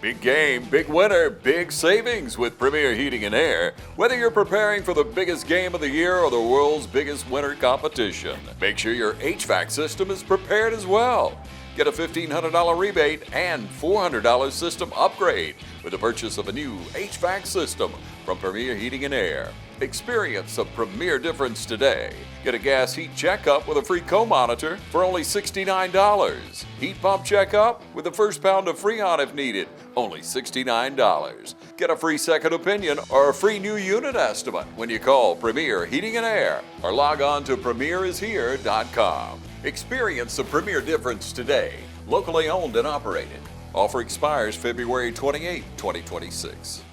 Big game, big winner, big savings with Premier Heating and Air. Whether you're preparing for the biggest game of the year or the world's biggest winter competition, make sure your HVAC system is prepared as well. Get a $1,500 rebate and $400 system upgrade with the purchase of a new HVAC system from Premier Heating and Air. Experience a premier difference today. Get a gas heat checkup with a free co-monitor for only $69. Heat pump checkup with the first pound of Freon if needed, only $69. Get a free second opinion or a free new unit estimate when you call Premier Heating and Air or log on to premierishere.com. Experience the premier difference today. Locally owned and operated. Offer expires February 28, 2026.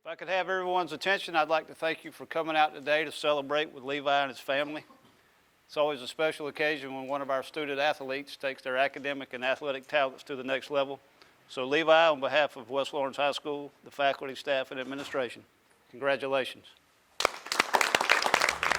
If I could have everyone's attention, I'd like to thank you for coming out today to celebrate with Levi and his family. It's always a special occasion when one of our student athletes takes their academic and athletic talents to the next level. So Levi, on behalf of West Lawrence High School, the faculty, staff, and administration, congratulations.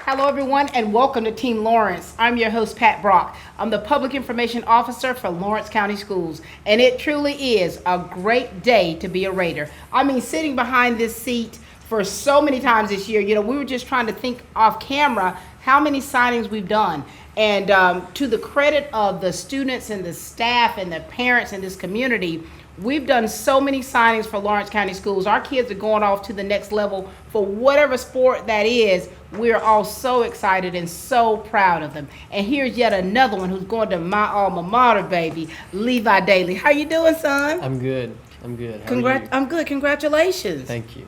Hello, everyone, and welcome to Team Lawrence. I'm your host, Pat Brock. I'm the Public Information Officer for Lawrence County Schools, and it truly is a great day to be a Raider. I mean, sitting behind this seat for so many times this year, we were just trying to think off camera how many signings we've done. And to the credit of the students and the staff and the parents in this community, we've done so many signings for Lawrence County Schools. Our kids are going off to the next level for whatever sport that is. We're all so excited and so proud of them. And here's yet another one who's going to my alma mater, baby, Levi Dailey. How you doing, son? I'm good. How are you? I'm good. Congratulations. Thank you.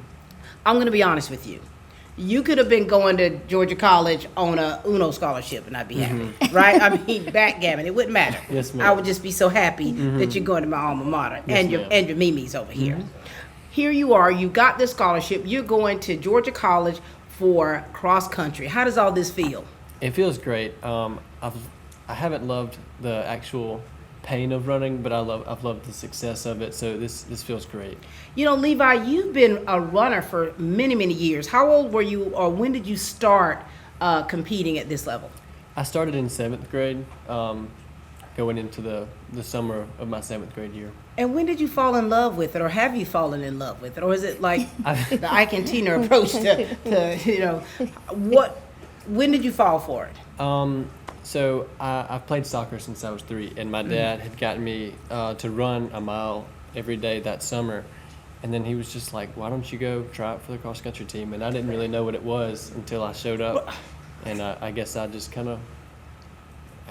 I'm going to be honest with you. You could have been going to Georgia College on a UNO scholarship and I'd be happy, right? I mean, backgammon, it wouldn't matter. Yes, ma'am. I would just be so happy that you're going to my alma mater and your Mimi's over here. Here you are, you got this scholarship, you're going to Georgia College for cross country. How does all this feel? It feels great. I haven't loved the actual pain of running, but I've loved the success of it. So this feels great. Levi, you've been a runner for many, many years. How old were you, or when did you start competing at this level? I started in 7th grade, going into the summer of my 7th grade year. And when did you fall in love with it, or have you fallen in love with it? Or is it like the Ike and Tina approach to when did you fall for it? So I've played soccer since I was 3, and my dad had gotten me to run a mile every day that summer. And then he was just like, why don't you go try out for the cross-country team? And I didn't really know what it was until I showed up. And I guess I just kind of,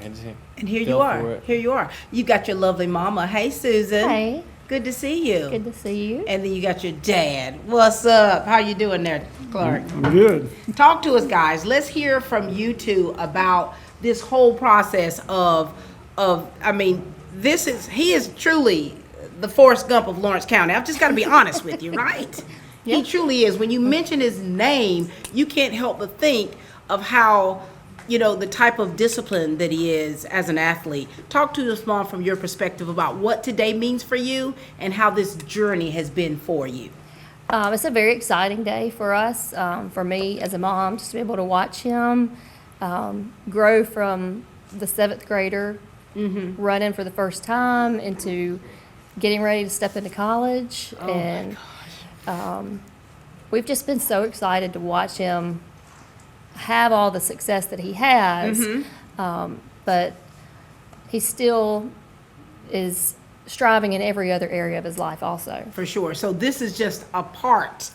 and here you are. Here you are. You got your lovely mama. Hey, Susan. Hey. Good to see you. Good to see you. And then you got your dad. What's up? How you doing there, Clark? I'm good. Talk to us, guys. Let's hear from you two about this whole process he is truly the Forrest Gump of Lawrence County. I've just got to be honest with you, right? Yep. He truly is. When you mention his name, you can't help but think of how, the type of discipline that he is as an athlete. Talk to us, Mom, from your perspective about what today means for you and how this journey has been for you. It's a very exciting day for us, for me as a mom, just to be able to watch him grow from the 7th grader running for the first time into getting ready to step into college. Oh, and my gosh. We've just been so excited to watch him have all the success that he has, but he still is striving in every other area of his life also. For sure. So this is just a part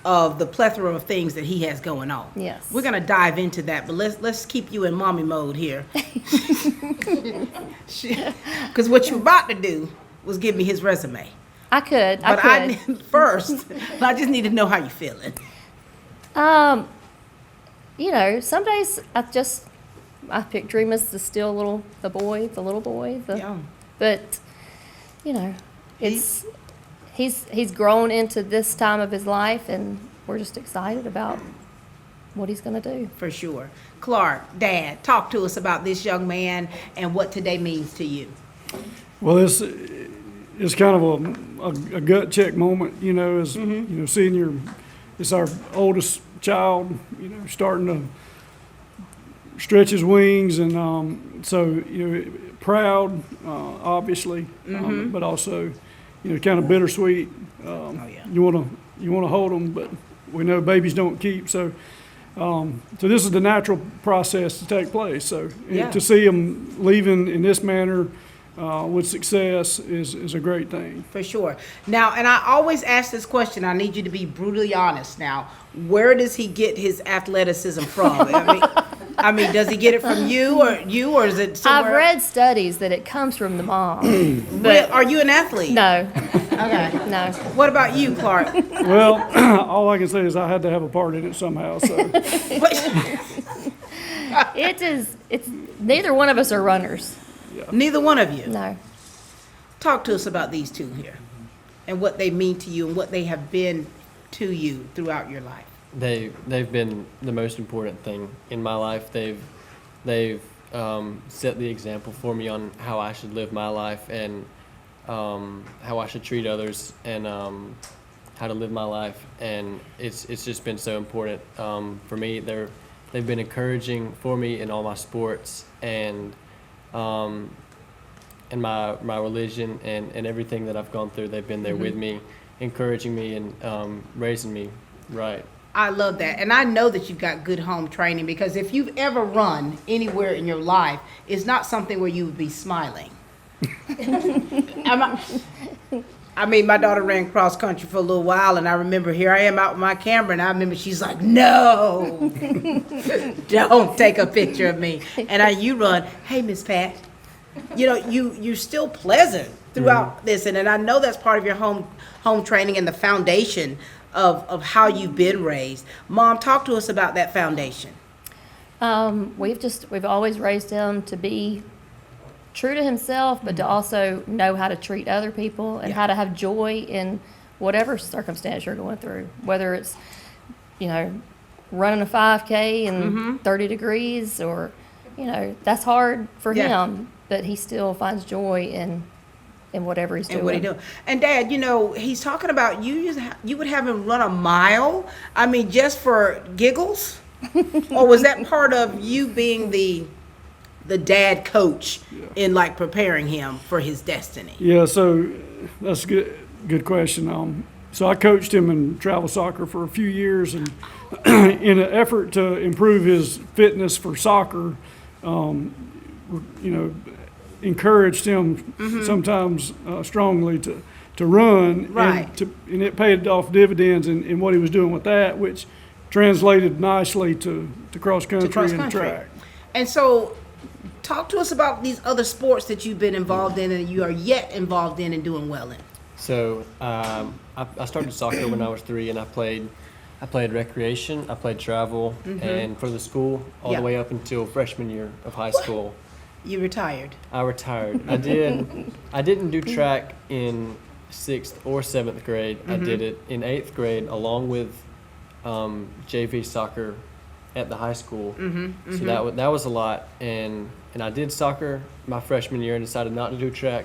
of the plethora of things that he has going on. Yes. We're going to dive into that, but let's keep you in mommy mode here. Because what you're about to do was give me his resume. I could. First, I just need to know how you're feeling. Some days I picture him as the little boy. But he's grown into this time of his life, and we're just excited about what he's going to do. For sure. Clark, Dad, talk to us about this young man and what today means to you. Well, it's kind of a gut check moment, as seeing it's our oldest child, starting to stretch his wings, and so proud, obviously, but also kind of bittersweet. You want to hold them, but we know babies don't keep. So this is the natural process to take place. So to see him leaving in this manner with success is a great thing. For sure. Now, and I always ask this question. I need you to be brutally honest. Now, where does he get his athleticism from? I mean, does he get it from you, or is it somewhere? I've read studies that it comes from the mom. But Are you an athlete? no, Okay. no. What about you, Clark? Well, all I can say is I had to have a part in it somehow. So It's neither one of us are runners. Neither one of you. No. Talk to us about these two here, and what they mean to you, and what they have been to you throughout your life. They've been the most important thing in my life. They've set the example for me on how I should live my life, and how I should treat others, and how to live my life. And it's just been so important for me. They've been encouraging for me in all my sports, and my religion, and everything that I've gone through. They've been there with me, encouraging me, and raising me right. I love that. And I know that you've got good home training, because if you've ever run anywhere in your life, it's not something where you would be smiling. I mean, my daughter ran cross country for a little while, and I remember here I am out with my camera, and I remember she's like, no, don't take a picture of me. And you run, hey, Miss Pat. You're still pleasant throughout this. And I know that's part of your home training and the foundation of how you've been raised. Mom, talk to us about that foundation. We've always raised him to be true to himself, but to also know how to treat other people, and how to have joy in whatever circumstance you're going through, whether it's, running a 5K in 30 degrees, or, that's hard for him, but he still finds joy in whatever he's doing. And what he doing. And Dad, he's talking about you would have him run a mile. I mean, just for giggles, or was that part of you being the dad coach in like preparing him for his destiny? Yeah, so that's a good question. So I coached him in travel soccer for a few years, and in an effort to improve his fitness for soccer, encouraged him sometimes strongly to run, right? And it paid off dividends in what he was doing with that, which translated nicely to cross country and track. And so, talk to us about these other sports that you've been involved in, and you are yet involved in and doing well in. So I started soccer when I was 3, and I played recreation, I played travel, and for the school all the way up until freshman year of high school. You retired. I retired. I didn't do track in 6th or 7th grade. I did it in 8th grade along with JV soccer at the high school. So that was a lot. And I did soccer my freshman year and decided not to do track.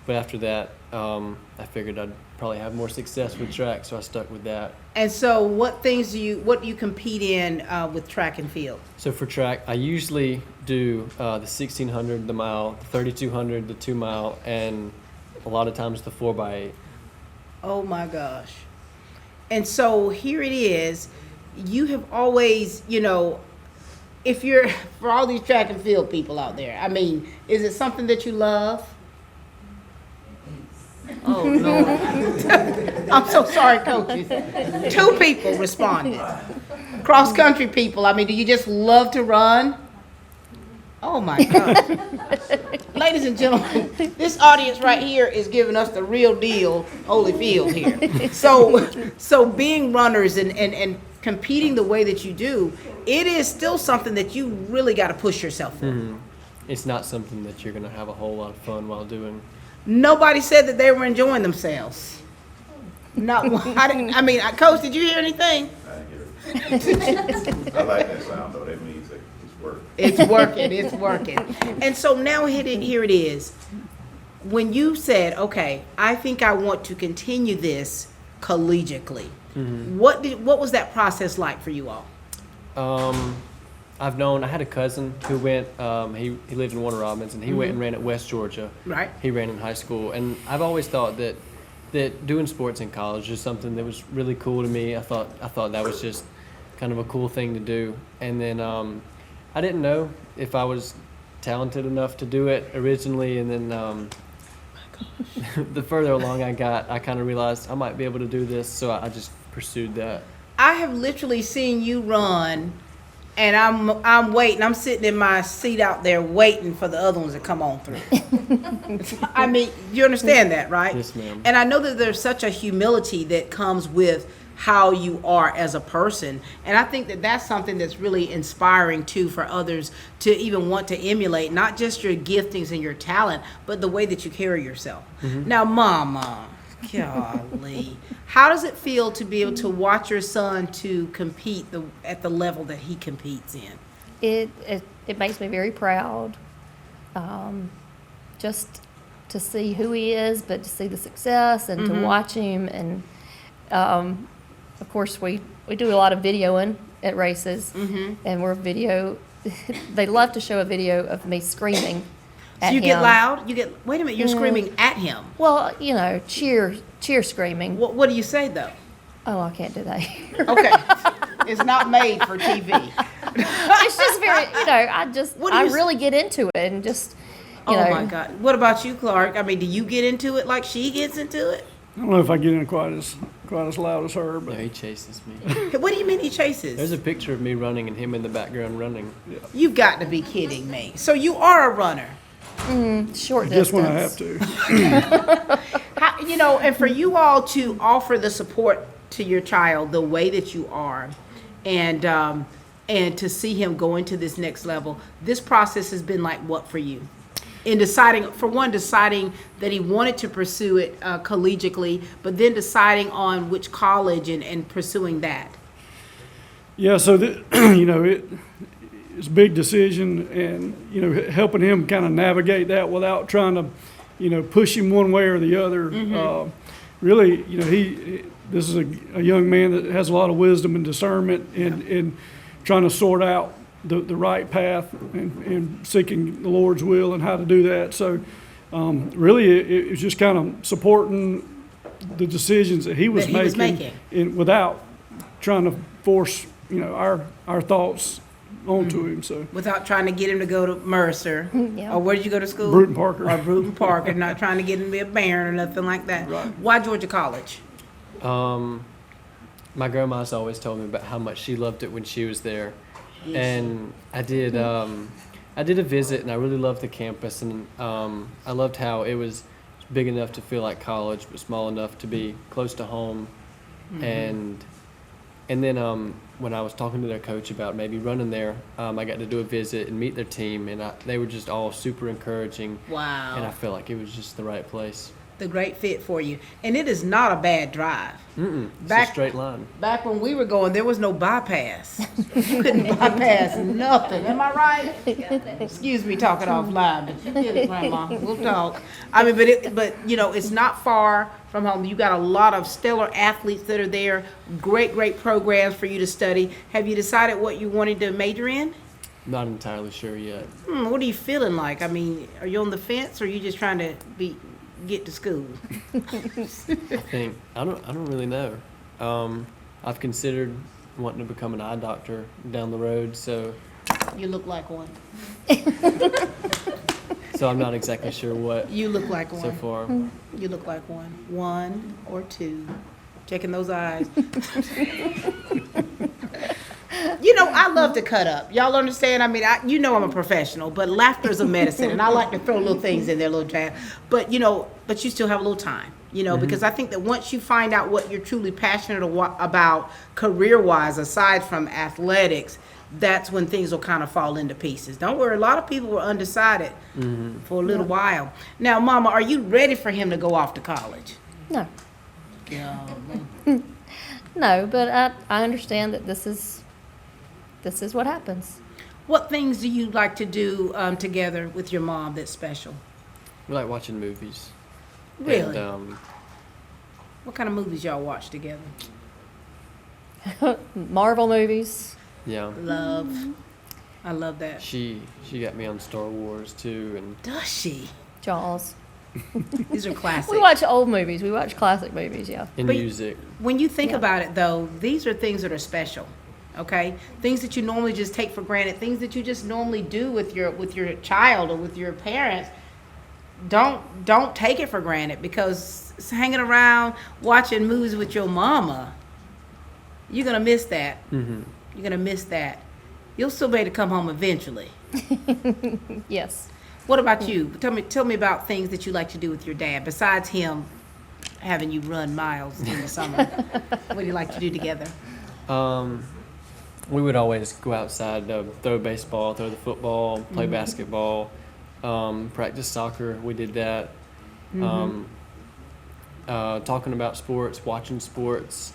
But after that, I figured I'd probably have more success with track, so I stuck with that. And so what do you compete in with track and field? So for track, I usually do the 1,600, the mile, the 3,200, the 2 mile, and a lot of times the 4x8. Oh my gosh. And so here it is. You have always, if you're, for all these track and field people out there, I mean, is it something that you love? Oh, Lord. I'm so sorry, coaches. 2 people responded. Cross country people, I mean, do you just love to run? Oh my God. Ladies and gentlemen, this audience right here is giving us the real deal Holyfield here. So being runners and competing the way that you do, it is still something that you really got to push yourself for. It's not something that you're going to have a whole lot of fun while doing. Nobody said that they were enjoying themselves. Not one. Coach, did you hear anything? I didn't hear it. I like that sound though. That means that it's working. It's working. And so now here it is. When you said, okay, I think I want to continue this collegiately, what was that process like for you all? I've known, I had a cousin who went, he lived in Warner Robins, and he went and ran at West Georgia. Right. He ran in high school, and I've always thought that doing sports in college is something that was really cool to me. I thought that was just kind of a cool thing to do. And then I didn't know if I was talented enough to do it originally, and then the further along I got, I kind of realized I might be able to do this, so I just pursued that. I have literally seen you run, and I'm waiting. I'm sitting in my seat out there waiting for the other ones to come on through. I mean, you understand that, right? Yes, ma'am. And I know that there's such a humility that comes with how you are as a person, and I think that that's something that's really inspiring too for others to even want to emulate, not just your giftings and your talent, but the way that you carry yourself. Now, Mama, golly, how does it feel to be able to watch your son to compete at the level that he competes in? It makes me very proud, just to see who he is, but to see the success and to watch him. And of course, we do a lot of videoing at races, and we're they love to show a video of me screaming at So you him. get loud? Wait a minute, you're screaming at him. Well, cheer screaming. What do you say though? Oh, I can't do that here. Okay. It's not made for TV. It's just very, I you really get into it and just, Oh my God. What about you, Clark? I mean, do you get into it like she gets into it? I don't know if I get in quite as loud as her, No, but he chases me. What do you mean he chases? There's a picture of me running and him in the background running. You've got to be kidding me. So you are a runner. short distance. just when I have to. And for you all to offer the support to your child the way that you are, and to see him go into this next level, this process has been like what for you? In deciding that he wanted to pursue it collegiately, but then deciding on which college and pursuing that. Yeah, so it's a big decision, and helping him kind of navigate that without trying to push him one way or the other. Really, this is a young man that has a lot of wisdom and discernment, and trying to sort out the right path and seeking the Lord's will and how to do that. So really it was just kind of supporting the decisions that he was making. And without trying to force our thoughts onto him. So Without trying to get him to go to Mercer, Yeah. or where did you go to school? Bruton Parker. Or Bruton Parker, not trying to get him to be a Baron or nothing like that. Right. Why Georgia College? My grandma's always told me about how much she loved it when she was there. Yes. And I did a visit, and I really loved the campus, and I loved how it was big enough to feel like college, but small enough to be close to home. And then when I was talking to their coach about maybe running there, I got to do a visit and meet their team, and they were just all super encouraging. Wow. And I felt like it was just the right place. The great fit for you. And it is not a bad drive. It's a straight line. Back when we were going, there was no bypass. You couldn't bypass nothing. Am I right? Excuse me talking offline, but you get it, Grandma. We'll talk. I mean, but it's not far from home. You got a lot of stellar athletes that are there. Great programs for you to study. Have you decided what you wanted to major in? Not entirely sure yet. What are you feeling like? I mean, are you on the fence, or are you just trying to get to school? I don't really know. I've considered wanting to become an eye doctor down the road, so You look like one. I'm not exactly sure what You look like one. so far. You look like one. One or two. Checking those eyes. I love to cut up. Y'all understand? I mean, I'm a professional, but laughter is a medicine, and I like to throw little things in there, little jab. But you still have a little time, because I think that once you find out what you're truly passionate about career-wise, aside from athletics, that's when things will kind of fall into pieces. Don't worry, a lot of people were undecided for a little while. Now, Mama, are you ready for him to go off to college? No. Yeah. No, but I understand that this is what happens. What things do you like to do together with your mom that's special? We like watching movies. Really? And, What kind of movies y'all watch together? Marvel movies. yeah. Love. I love that. She got me on Star Wars too, and Does she? Jaws. These are classic. We watch old movies. We watch classic movies, yeah. in But- music. When you think Yeah. about it, though, these are things that are special. Okay, things that you normally just take for granted, things that you just normally do with your child or with your parents. Don't take it for granted, because hanging around watching movies with your mama, you're gonna miss that. Mm-hmm. You're gonna miss that. You'll still be able to come home eventually. Yes. What about you? Tell me about things that you like to do with your dad besides him having you run miles in the summer. What do you like to do together? We would always go outside to throw baseball, throw the football, play basketball, practice soccer. We did that. Talking about sports, watching sports,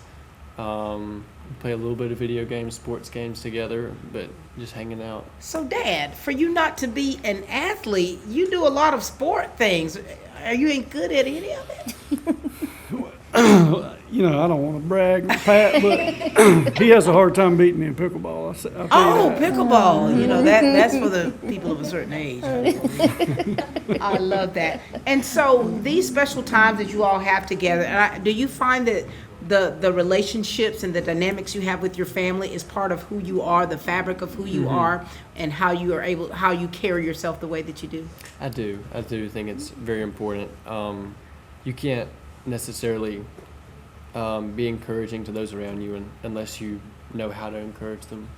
play a little bit of video games, sports games together, but just hanging out. So, Dad, for you not to be an athlete, you do a lot of sport things. Are you ain't good at any of it? You know, I don't want to brag, Pat, but he has a hard time beating me in pickleball. I'll tell you that. Pickleball. You know, that's for the people of a certain age. I love that. And so these special times that you all have together, do you find that the relationships and the dynamics you have with your family is part of who you are, the fabric of who you are, and how you carry yourself the way that you do? I do think it's very important. You can't necessarily be encouraging to those around you unless you know how to encourage them.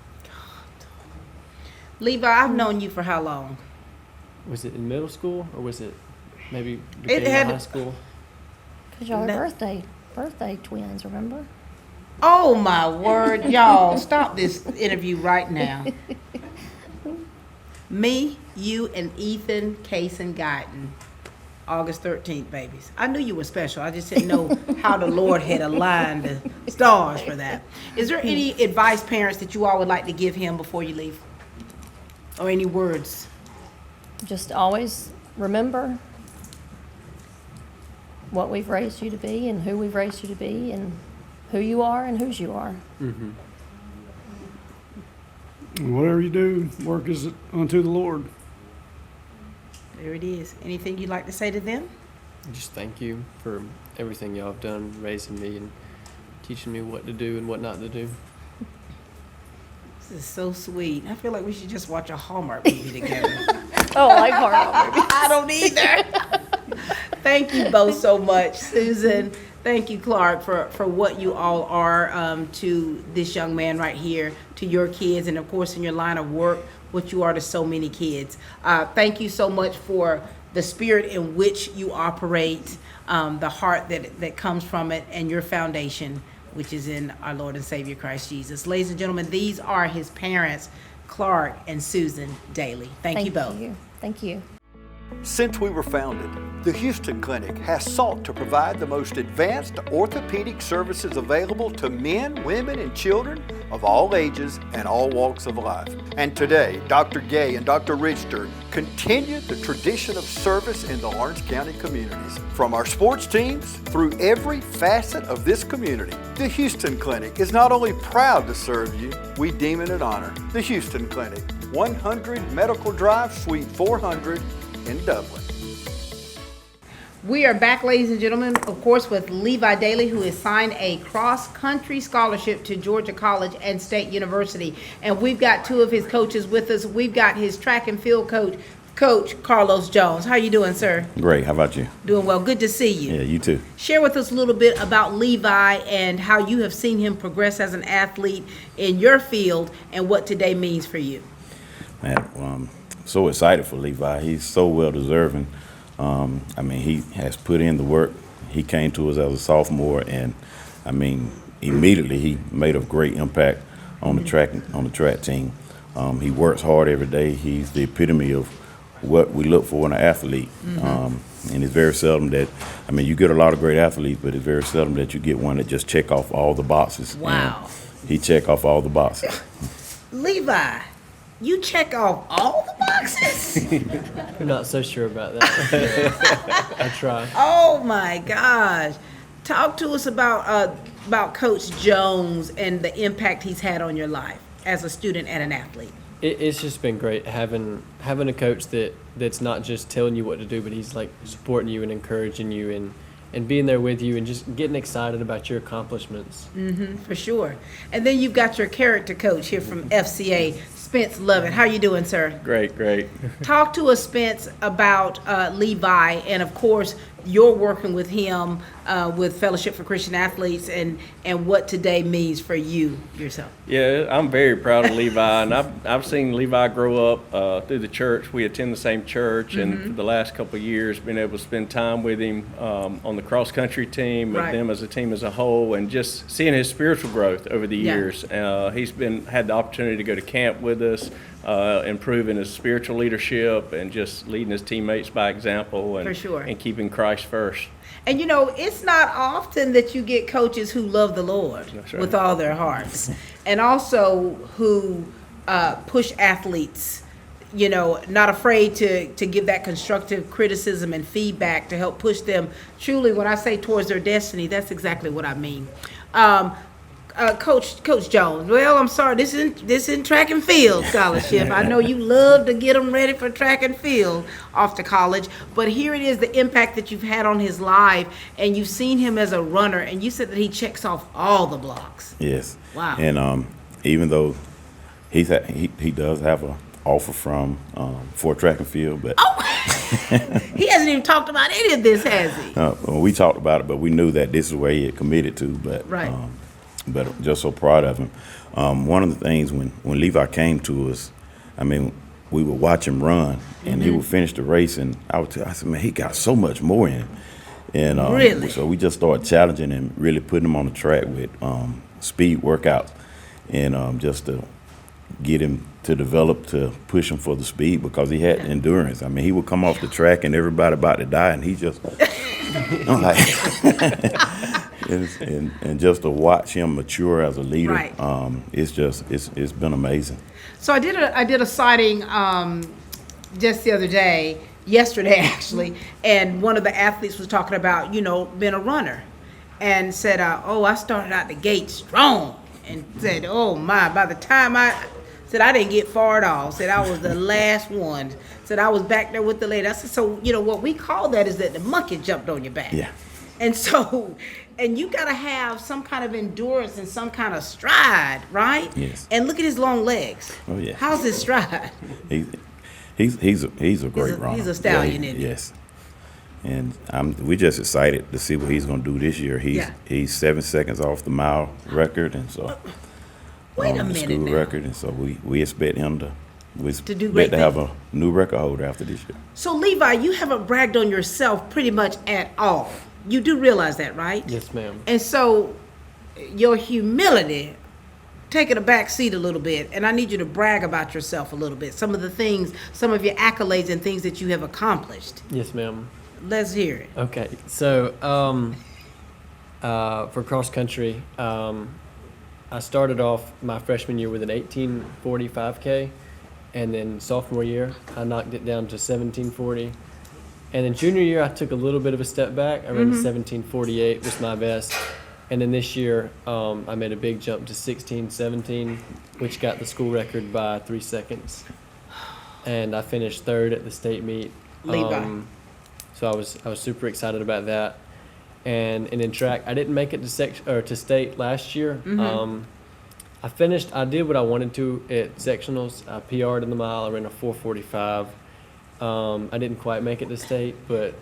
Levi, I've known you for how long? Was it in middle school or was it maybe It beginning had- of high school? Because y'all are No. birthday twins, remember? Oh my word, y'all, stop this interview right now. Me, you, and Ethan, Case, and Guyton, August 13th babies. I knew you were special. I just didn't know how the Lord had aligned the stars for that. Is there any advice, parents, that you all would like to give him before you leave? Or any words? Just always remember what we've raised you to be and who we've raised you to be and who you are and whose you are. Mm-hmm. Whatever you do, work is unto the Lord. There it is. Anything you'd like to say to them? Just thank you for everything y'all have done, raising me and teaching me what to do and what not to do. This is so sweet. I feel like we should just watch a Hallmark movie together. Oh, I like Hallmark movies. I don't either. Thank you both so much. Susan, thank you, Clark, for what you all are to this young man right here, to your kids, and of course in your line of work, what you are to so many kids. Thank you so much for the spirit in which you operate, the heart that comes from it, and your foundation, which is in our Lord and Savior Christ Jesus. Ladies and gentlemen, these are his parents, Clark and Susan Dailey. Thank you both. Thank you. Since we were founded, the Houston Clinic has sought to provide the most advanced orthopedic services available to men, women, and children of all ages and all walks of life. And today, Dr. Gay and Dr. Richter continue the tradition of service in the Lawrence County communities. From our sports teams through every facet of this community, the Houston Clinic is not only proud to serve you, we deem it an honor. The Houston Clinic, 100 Medical Drive, Suite 400 in Dublin. We are back, ladies and gentlemen, of course, with Levi Dailey, who has signed a cross-country scholarship to Georgia College and State University. And we've got two of his coaches with us. We've got his track and field coach Carlos Jones. How you doing, sir? Great. How about you? Doing well. Good to see you. Yeah, you too. Share with us a little bit about Levi and how you have seen him progress as an athlete in your field and what today means for you. Man, I'm so excited for Levi. He's so well deserving. I mean, he has put in the work. He came to us as a sophomore, and I mean, immediately he made a great impact on the track team. He works hard every day. He's the epitome of what we look for in an athlete. And it's very seldom that, I mean, you get a lot of great athletes, but it's very seldom that you get one that just check off all the boxes. Wow. And he check off all the boxes. Levi, you check off all the boxes? I'm not so sure about that. I try. Oh my gosh. Talk to us about Coach Jones and the impact he's had on your life as a student and an athlete. It's just been great having a coach that's not just telling you what to do, but he's like supporting you and encouraging you and being there with you and just getting excited about your accomplishments. For sure. And then you've got your character coach here from FCA, Spence Lovett. How you doing, sir? Great. Talk to us, Spence, about Levi, and of course, you're working with him with Fellowship for Christian Athletes, and what today means for you yourself. Yeah, I'm very proud of Levi, and I've seen Levi grow up through the church. We attend the same church, and for the last couple of years, been able to spend time with him on the cross country team, with them as a team as a whole, and just seeing his spiritual growth over the years. He's had the opportunity to go to camp with us, improving his spiritual leadership, and just leading his teammates by example, and, For sure. and keeping Christ first. And you know, it's not often that you get coaches who love the Lord That's right. with all their hearts, and also who push athletes, you know, not afraid to give that constructive criticism and feedback to help push them truly, when I say towards their destiny, that's exactly what I mean. Coach Jones, well, I'm sorry, this isn't track and field scholarship. I know you love to get them ready for track and field off to college, but here it is, the impact that you've had on his life, and you've seen him as a runner, and you said that he checks off all the blocks. Yes. Wow. And even though he does have an offer from for track and field, but He hasn't even talked about any of this, has he? well, we talked about it, but we knew that this is where he had committed to. But Right. But just so proud of him. One of the things when Levi came to us, I mean, we would watch him run, and he would finish the race, and I said, man, he got so much more in him. And Really? so we just started challenging him, really putting him on the track with speed workouts, and just to get him to develop, to push him for the speed, because he had endurance. I mean, he would come off the track and everybody about to die, and he just, I'm like, and just to watch him mature as a leader, Right. it's been amazing. So I did a sighting just the other day, yesterday actually, and one of the athletes was talking about, you know, being a runner, and said, I started out the gate strong, and said, oh my, by the time I didn't get far at all, said I was the last one, said I was back there with the lady. I said, so, you know, what we call that is that the monkey jumped on your back. Yeah. And so, and you got to have some kind of endurance and some kind of stride, right? Yes. And look at his long legs. Oh, yeah. How's his stride? He's a great runner. He's a stallion, Yeah, isn't he? yes. And we're just excited to see what he's going to do this year. He's 7 seconds off the mile record, and so Wait a the minute school now. record, and so we expect him to do expect great to have a things. new record holder after this year. So Levi, you haven't bragged on yourself pretty much at all. You do realize that, right? Yes, ma'am. And so your humility taking a back seat a little bit, and I need you to brag about yourself a little bit. Some of the things, some of your accolades and things that you have accomplished. Yes, ma'am. Let's hear it. Okay, so for cross country, I started off my freshman year with an 18:45K, and then sophomore year I knocked it down to 17:40, and then junior year I took a little bit of a step back. I ran a 17:48 was my best, and then this year I made a big jump to 16:17, which got the school record by 3 seconds, and I finished third at the state meet. Levi. So I was super excited about that. And in track, I didn't make it to state last year. I did what I wanted to at sectionals. I PR'd in the mile. I ran a 4:45. I didn't quite make it to state, but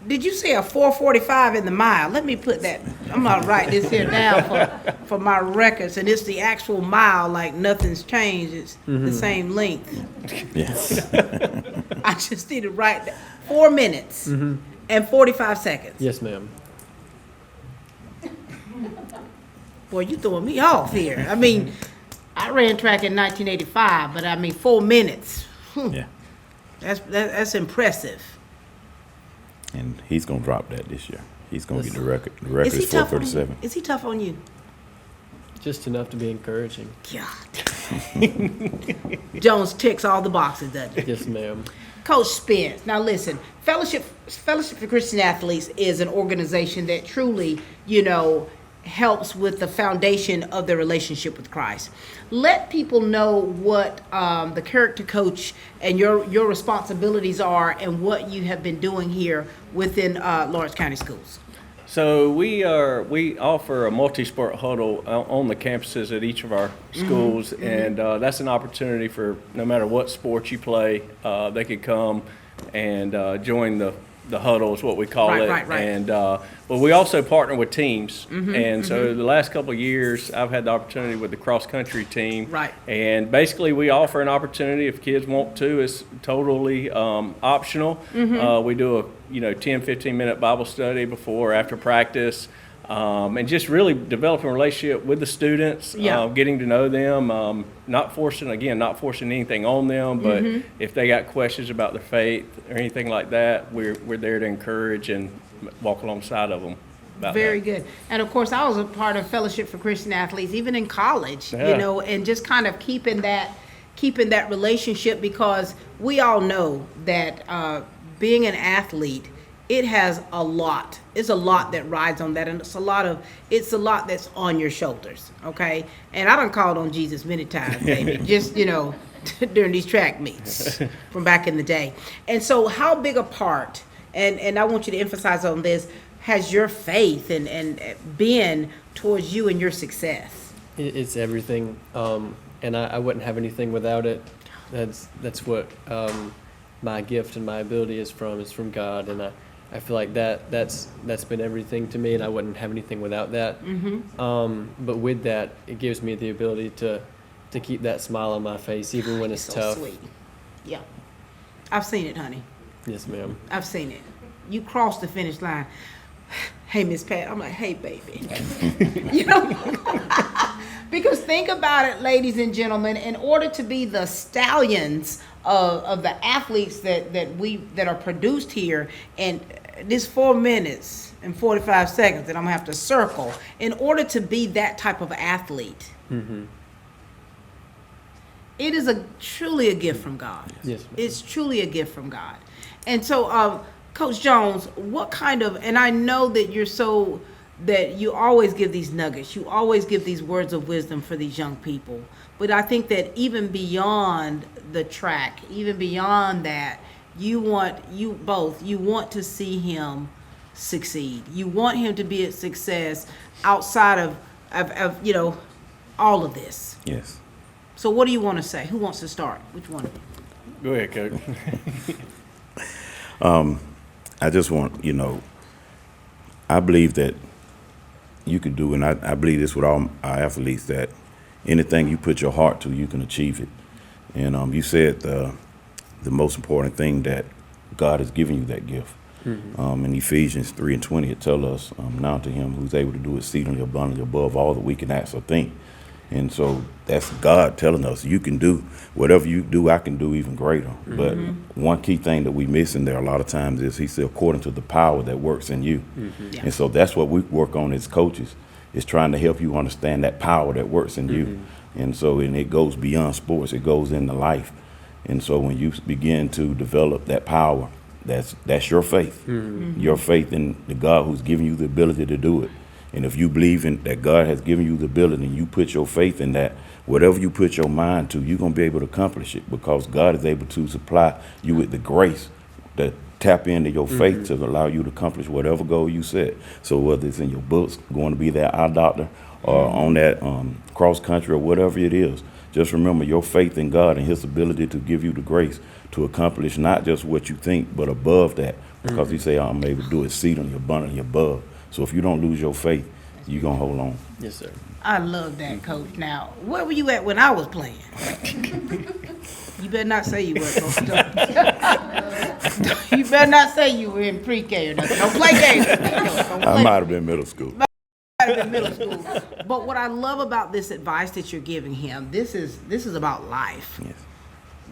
Did you say a 4:45 in the mile? Let me put that. I'm gonna write this here down for my records, and it's the actual mile. Like nothing's changed. It's the same length. Yes. I just need to write that. 4 minutes and 45 seconds. yes, ma'am. Boy, you throwing me off here. I mean, I ran track in 1985, but I mean 4 minutes. Yeah. That's impressive. And he's gonna drop that this year. He's gonna get the record. The Is record he is tough on you? 4:37. Is he tough on you? Just enough to be encouraging. God. Jones ticks all the boxes, doesn't he? Yes, ma'am. Coach Spence, now listen, Fellowship for Christian Athletes is an organization that truly, you know, helps with the foundation of their relationship with Christ. let people know what the character coach and your responsibilities are and what you have been doing here within Lawrence County Schools. So we offer a multi-sport huddle on the campuses at each of our schools, and that's an opportunity for no matter what sport you play, they could come and join the huddle is what we call it. Right. And but we also partner with teams, and so the last couple of years I've had the opportunity with the cross country team. Right. And basically we offer an opportunity if kids want to. It's totally optional. We do a 10-15 minute Bible study before or after practice. And just really developing a relationship with the students, getting to know them, not forcing anything on them, but if they got questions about their faith or anything like that, we're there to encourage and walk alongside of them. Very good. And of course, I was a part of Fellowship for Christian Athletes, even in college, and just kind of keeping that relationship, because we all know that being an athlete, it has a lot. It's a lot that rides on that, and it's a lot that's on your shoulders, okay? And I done called on Jesus many times, baby, just, during these track meets from back in the day. And so how big a part, and I want you to emphasize on this, has your faith and been towards you and your success? It's everything, and I wouldn't have anything without it. That's what my gift and my ability is from God, and I feel like that's been everything to me, and I wouldn't have anything without that. But with that, it gives me the ability to keep that smile on my face even when it's so tough. Sweet. Yeah, I've seen it, honey. Yes, ma'am. I've seen it. You crossed the finish line. Hey, Miss Pat. I'm like, hey, baby. Because think about it, ladies and gentlemen. In order to be the stallions of the athletes that are produced here, and this 4 minutes and 45 seconds that I'm gonna have to circle, in order to be that type of athlete, it is truly a gift from God. Yes, ma'am. It's truly a gift from God. And so, Coach Jones, what kind of, and I know that that you always give these nuggets, you always give these words of wisdom for these young people. But I think that even beyond the track, even beyond that, you want to see him succeed. You want him to be a success outside of all of this. Yes. So what do you want to say? Who wants to start? Which one? Go ahead, Coach. I just want, I believe that you could do, and I believe this with all our athletes, that anything you put your heart to, you can achieve it. And you said the most important thing, that God has given you that gift. In Ephesians 3:20, it tells us, now to him who's able to do exceedingly abundantly above all that we can ask or think. And so that's God telling us, you can do whatever you do, I can do even greater. But one key thing that we miss in there a lot of times is, he said, according to the power that works in you. Yeah. And so that's what we work on as coaches, is trying to help you understand that power that works in you. And so, and it goes beyond sports, it goes into life. And so when you begin to develop that power, that's your faith. Your faith in the God who's giving you the ability to do it. And if you believe in that God has given you the ability, and you put your faith in that, whatever you put your mind to, you're going to be able to accomplish it, because God is able to supply you with the grace to tap into your faith to allow you to accomplish whatever goal you set. So whether it's in your books, going to be that eye doctor, or on that cross country, or whatever it is, just remember your faith in God and his ability to give you the grace to accomplish not just what you think, but above that, because he say, I'm able to do exceedingly abundantly above. So if you don't lose your faith, you're going to hold on. Yes, sir. I love that, Coach. Now, where were you at when I was playing? You better not say you were, Coach. You better not say you were in pre-K or nothing. Don't play games. I might have been middle school. Middle school. But what I love about this advice that you're giving him, this is about life. Yes.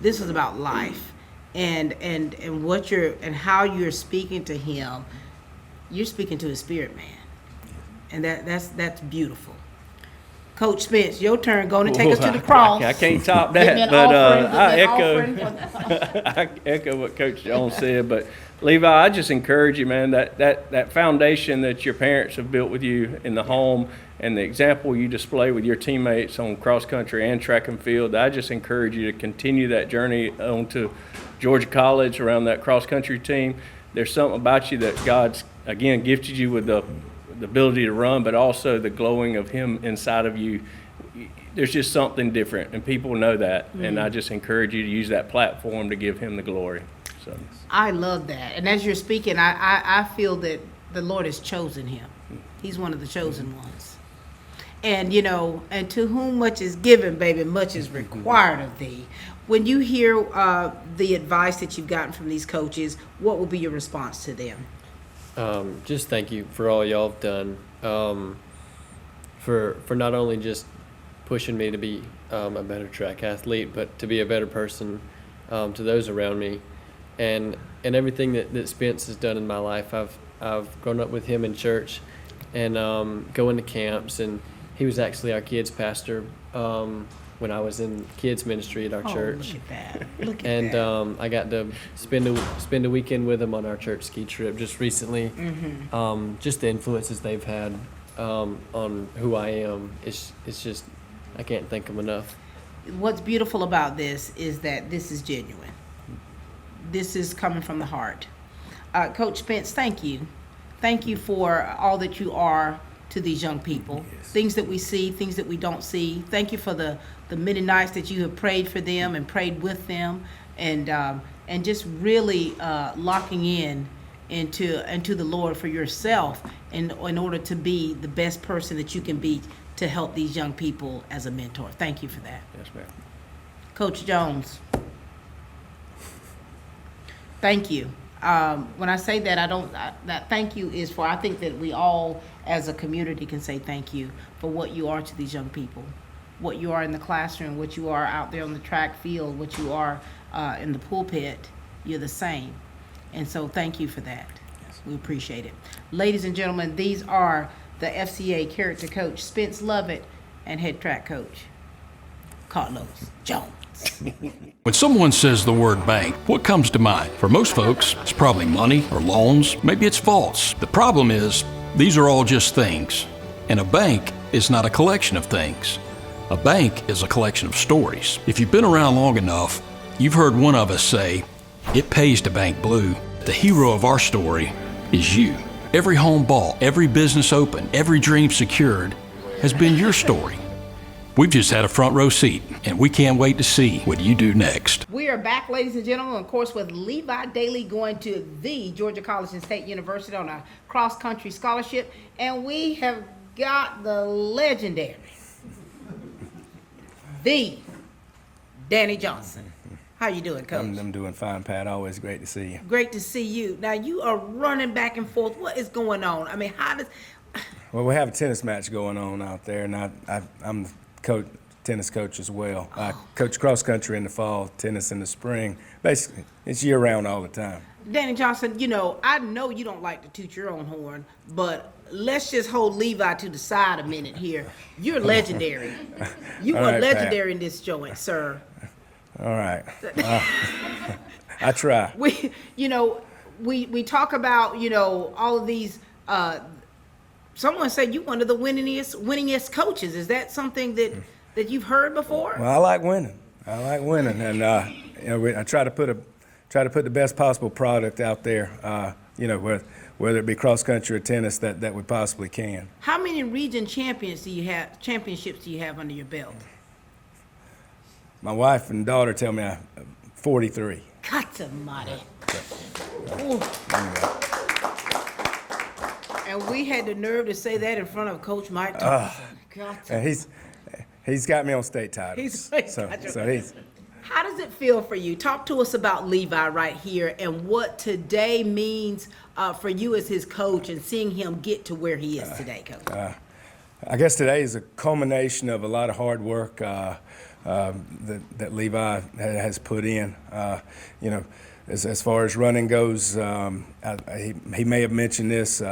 This is about life, and what how you're speaking to him. You're speaking to his spirit, man, and that's beautiful. Coach Spence, your turn. Go and take us to the cross. I can't top that, but I echo what Coach Jones said. But Levi, I just encourage you, man, that foundation that your parents have built with you in the home, and the example you display with your teammates on cross country and track and field, I just encourage you to continue that journey on to Georgia College around that cross country team. There's something about you that God's, again, gifted you with the ability to run, but also the glowing of Him inside of you. There's just something different, and people know that. And I just encourage you to use that platform to give Him the glory. So I love that. And as you're speaking, I feel that the Lord has chosen him. He's one of the chosen ones. And, you know, and to whom much is given, baby, much is required of thee. When you hear the advice that you've gotten from these coaches, what will be your response to them? Just thank you for all y'all have done. For not only just pushing me to be a better track athlete, but to be a better person to those around me, and everything that Spence has done in my life. I've grown up with him in church, and going to camps, and he was actually our kids pastor when I was in kids ministry at our church. Look at that! Look at and that! I got to spend a weekend with him on our church ski trip just recently. Just the influences they've had on who I am, it's just, I can't thank them enough. What's beautiful about this is that this is genuine. This is coming from the heart. Coach Spence, thank you. Thank you for all that you are to these young people. Yes. Things that we see, things that we don't see. Thank you for the many nights that you have prayed for them and prayed with them, and just really locking into the Lord for yourself in order to be the best person that you can be to help these young people as a mentor. Thank you for that. yes, ma'am. Coach Jones, thank you. When I say that, that thank you is for, I think that we all as a community can say thank you for what you are to these young people, what you are in the classroom, what you are out there on the track field, what you are in the pulpit. You're the same. And so thank you for that. Yes. We appreciate it. Ladies and gentlemen, these are the FCA character coach, Spence Lovett, and head track coach, Carlos Jones. When someone says the word bank, what comes to mind? For most folks, it's probably money or loans. Maybe it's vaults. The problem is, these are all just things. And a bank is not a collection of things. A bank is a collection of stories. If you've been around long enough, you've heard one of us say, "It pays to bank blue." The hero of our story is you. Every home bought, every business opened, every dream secured has been your story. We've just had a front row seat, and we can't wait to see what you do next. We are back, ladies and gentlemen, of course, with Levi Dailey going to the Georgia College and State University on a cross-country scholarship, and we have got the legendary, the Danny Johnson. How you doing, Coach? I'm doing fine, Pat. Always great to see you. Great to see you. Now, you are running back and forth. What is going on? I mean, how does... Well, we have a tennis match going on out there, and I'm the tennis coach as well. I coach cross country in the fall, tennis in the spring. Basically, it's year round all the time. Danny Johnson, you know you don't like to toot your own horn, but let's just hold Levi to the side a minute here. You're legendary. You are right, legendary Pat. In this joint, sir. All right. I try. We talk about, all of these, someone said you one of the winningest coaches. Is that something that you've heard before? Well, I like winning, and I try to put the best possible product out there. Whether it be cross country or tennis, that we possibly can. How many region championships do you have under your belt? My wife and daughter tell me 43. Cut almighty. And we had the nerve to say that in front of Coach Mike Thompson. And he's got me on state titles. How does it feel for you? Talk to us about Levi right here and what today means for you as his coach and seeing him get to where he is today, Coach. I guess today is a culmination of a lot of hard work that Levi has put in. As far as running goes, he may have mentioned this.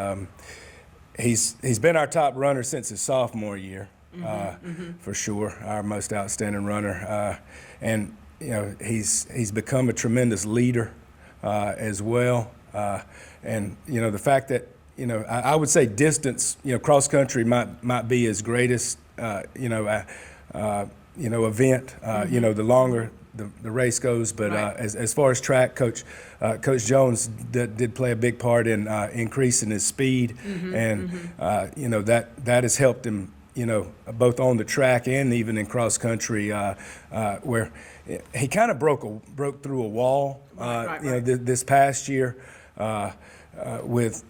He's been our top runner since his sophomore year, for sure, our most outstanding runner. And he's become a tremendous leader as well. And the fact that I would say distance, cross country might be his greatest, event. The longer the race goes, but as far as track, Coach Jones did play a big part in increasing his speed, and that has helped him, both on the track and even in cross country, where he kind of broke through a wall, this past year, with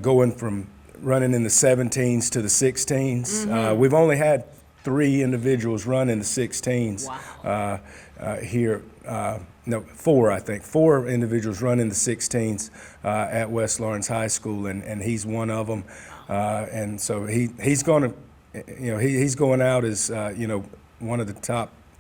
going from running in the 17s to the 16s. We've only had 3 individuals run in the 16s. Wow. Here. No, 4, I think. 4 individuals run in the 16s at West Lawrence High School, and he's one of them. And so he's going to, he's going out as one of the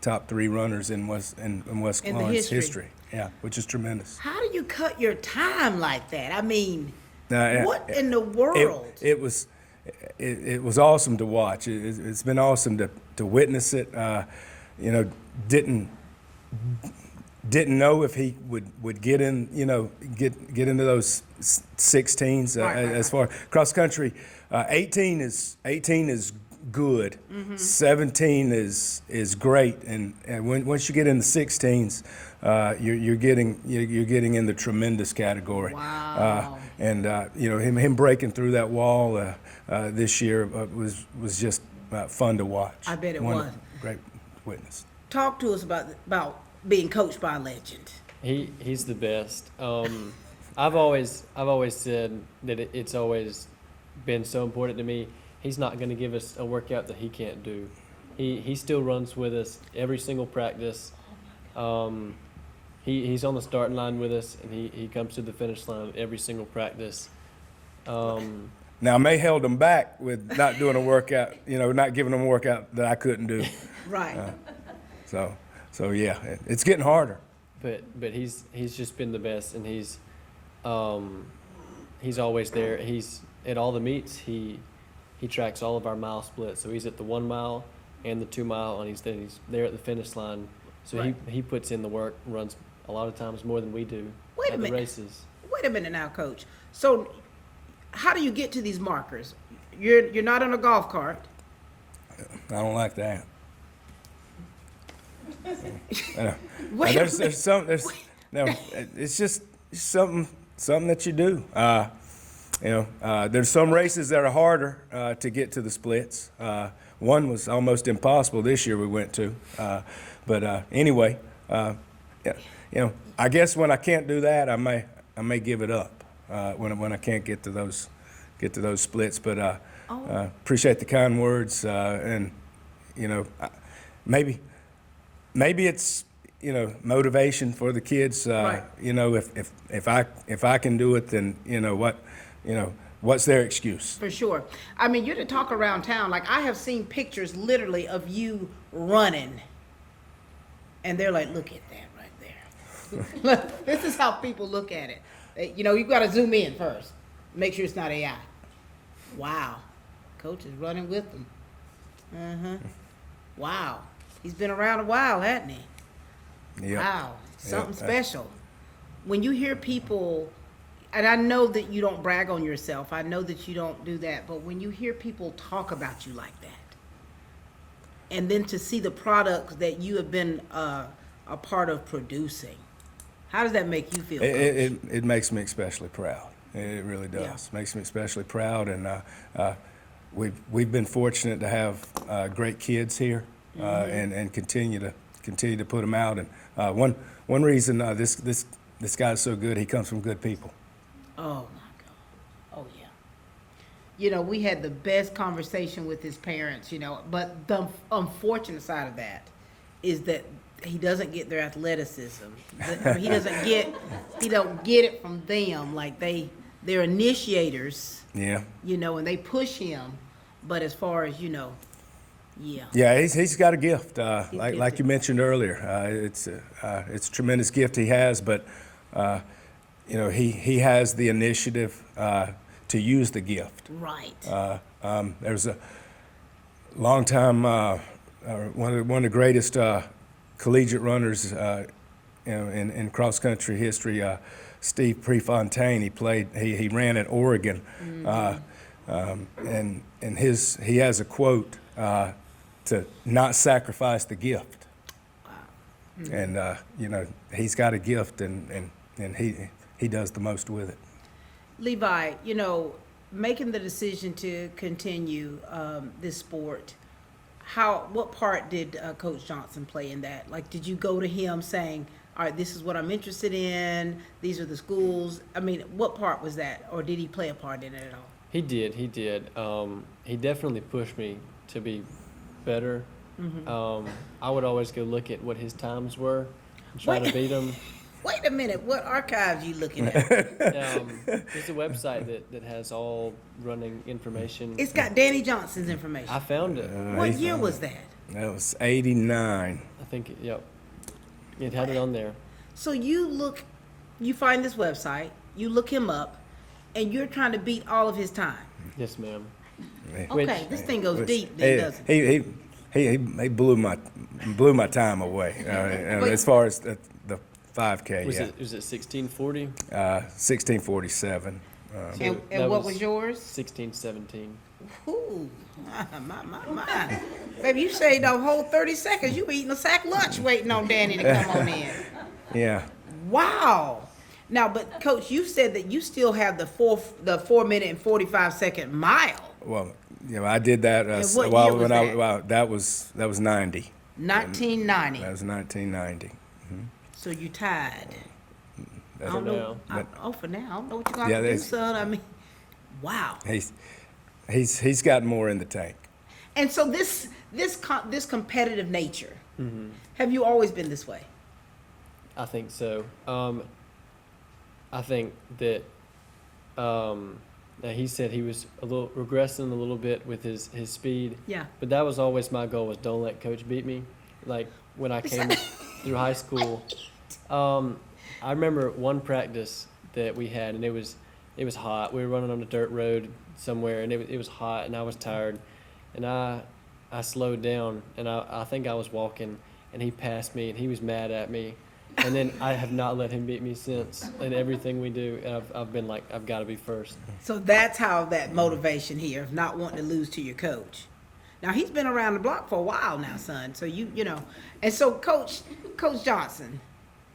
top 3 runners in West Lawrence history. Yeah, which is tremendous. How do you cut your time like that? I mean, what in the world? It was awesome to watch. It's been awesome to witness it. Didn't know if he would get in, get into those 16s as far cross country. 18 is good. 17 is great, and once you get in the 16s, you're getting in the tremendous category. Wow. Him breaking through that wall this year was just fun to watch. I bet it was. Great witness. Talk to us about being coached by a legend. He's the best. I've always said that it's always been so important to me. He's not going to give us a workout that he can't do. He still runs with us every single practice. He's on the starting line with us, and he comes to the finish line every single practice. Now, May held him back with not doing a workout, not giving him a workout that I couldn't do. Right. So yeah, it's getting harder. But he's just been the best, and he's always there. He's at all the meets. He tracks all of our mile splits. So he's at the 1 mile and the 2 mile, and he's there at the finish line. So right. he puts in the work, runs a lot of times more than we do at the races. Wait a minute now, Coach. So how do you get to these markers? You're not on a golf cart. I don't like that. It's just something that you do. There's some races that are harder to get to the splits. One was almost impossible this year we went to. But anyway, I guess when I can't do that, I may give it up when I can't get to those splits. But appreciate the kind words, and maybe it's motivation for the kids. Right. If I can do it, then what's their excuse? For sure. I mean, you're to talk around town. Like, I have seen pictures literally of you running, and they're like, look at that right there. Look, this is how people look at it. You've got to zoom in first. Make sure it's not AI. Wow. Coach is running with them. Wow. He's been around a while, hasn't he? Yep. Wow. Something special. When you hear people, and I know that you don't brag on yourself, I know that you don't do that, but when you hear people talk about you like that, and then to see the products that you have been a part of producing, how does that make you feel? It makes me especially proud. It really does. Yeah. Makes me especially proud, and we've been fortunate to have great kids here, and continue to put them out. And one reason this guy's so good, he comes from good people. Oh my God. Oh yeah. We had the best conversation with his parents, but the unfortunate side of that is that he doesn't get their athleticism. He don't get it from them. Like they're initiators. Yeah. And they push him, but as far as yeah. Yeah, he's got a gift. He's like you mentioned earlier, it's a tremendous gift he has, but he has the initiative to use the gift. Right. There's a long time one of the greatest collegiate runners in cross country history, Steve Prefontaine. He ran at Oregon, and he has a quote to not sacrifice the gift. And he's got a gift, and he does the most with it. Levi, making the decision to continue this sport, what part did Coach Johnson play in that? Like, did you go to him saying, all right, this is what I'm interested in, these are the schools? I mean, what part was that, or did he play a part in it at all? He did. He definitely pushed me to be better. I would always go look at what his times were and try to beat him. Wait a minute, what archives you looking at? There's a website that has all running information. It's got Danny Johnson's information. I found it. What year was that? That was 89. I think, yep. It had it on there. So you find this website, you look him up, and you're trying to beat all of his time. Yes, ma'am. Okay, this thing goes deep, then, doesn't it? He blew my time away as far as the 5K. Was it 1640? 1647. And what was yours? 1617. Ooh, my. Baby, you saved the whole 30 seconds. You were eating a sack lunch waiting on Danny to come on in. Yeah. Wow. Now, but Coach, you said that you still have the 4 minute and 45-second mile. Well, I did that. What year was that? That was 90. 1990. That was 1990. So you tied. That's I don't know. For now. I don't know what you're gonna do, son. I mean, wow. He's got more in the tank. And so this competitive nature. Have you always been this way? I think so. I think that he said he was regressing a little bit with his speed. Yeah. But that was always my goal, was don't let Coach beat me. Like when I came through high school, I remember one practice that we had, and it was hot. We were running on a dirt road somewhere, and it was hot, and I was tired, and I slowed down, and I think I was walking, and he passed me, and he was mad at me. And then I have not let him beat me since in everything we do. And I've been like, I've got to be first. So that's how that motivation here of not wanting to lose to your coach. Now, he's been around the block for a while now, son. So you know. And so Coach Johnson,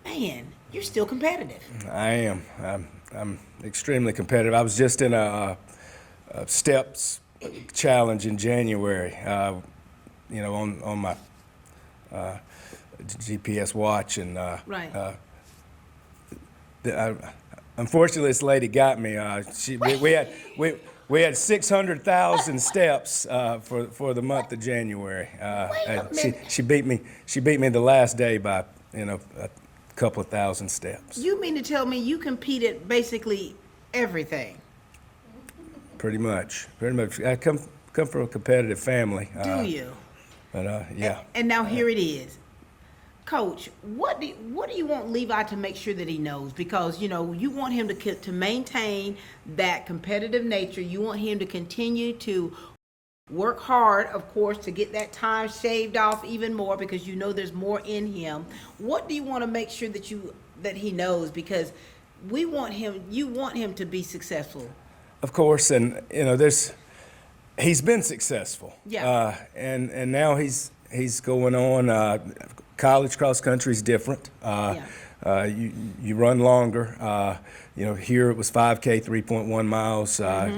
man, you're still competitive. I am. I'm extremely competitive. I was just in a steps challenge in January, on my GPS watch, and right. Unfortunately, this lady got me. We had 600,000 steps for the month of January. She beat me. She beat me the last day by a couple of thousand steps. You mean to tell me you competed basically everything? Pretty much. I come from a competitive family. Do you? But yeah. And now here it is. Coach, what do you want Levi to make sure that he knows? Because, you want him to maintain that competitive nature. You want him to continue to work hard, of course, to get that time shaved off even more, because there's more in him. What do you want to make sure that he knows? Because you want him to be successful. Of course, and he's been successful. Yeah. And now he's going on. College cross country is different. You run longer. Here it was 5K, 3.1 miles.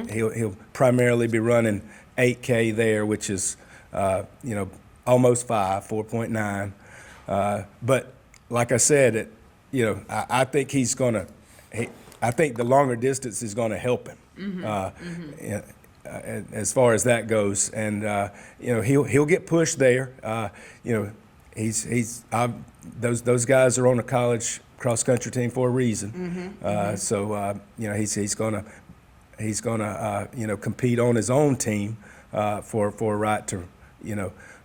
He'll primarily be running 8K there, which is almost 4.9. But like I said, I think he's gonna. I think the longer distance is going to help him. As far as that goes, and he'll get pushed there. Those guys are on a college cross country team for a reason. So he's gonna compete on his own team for a right to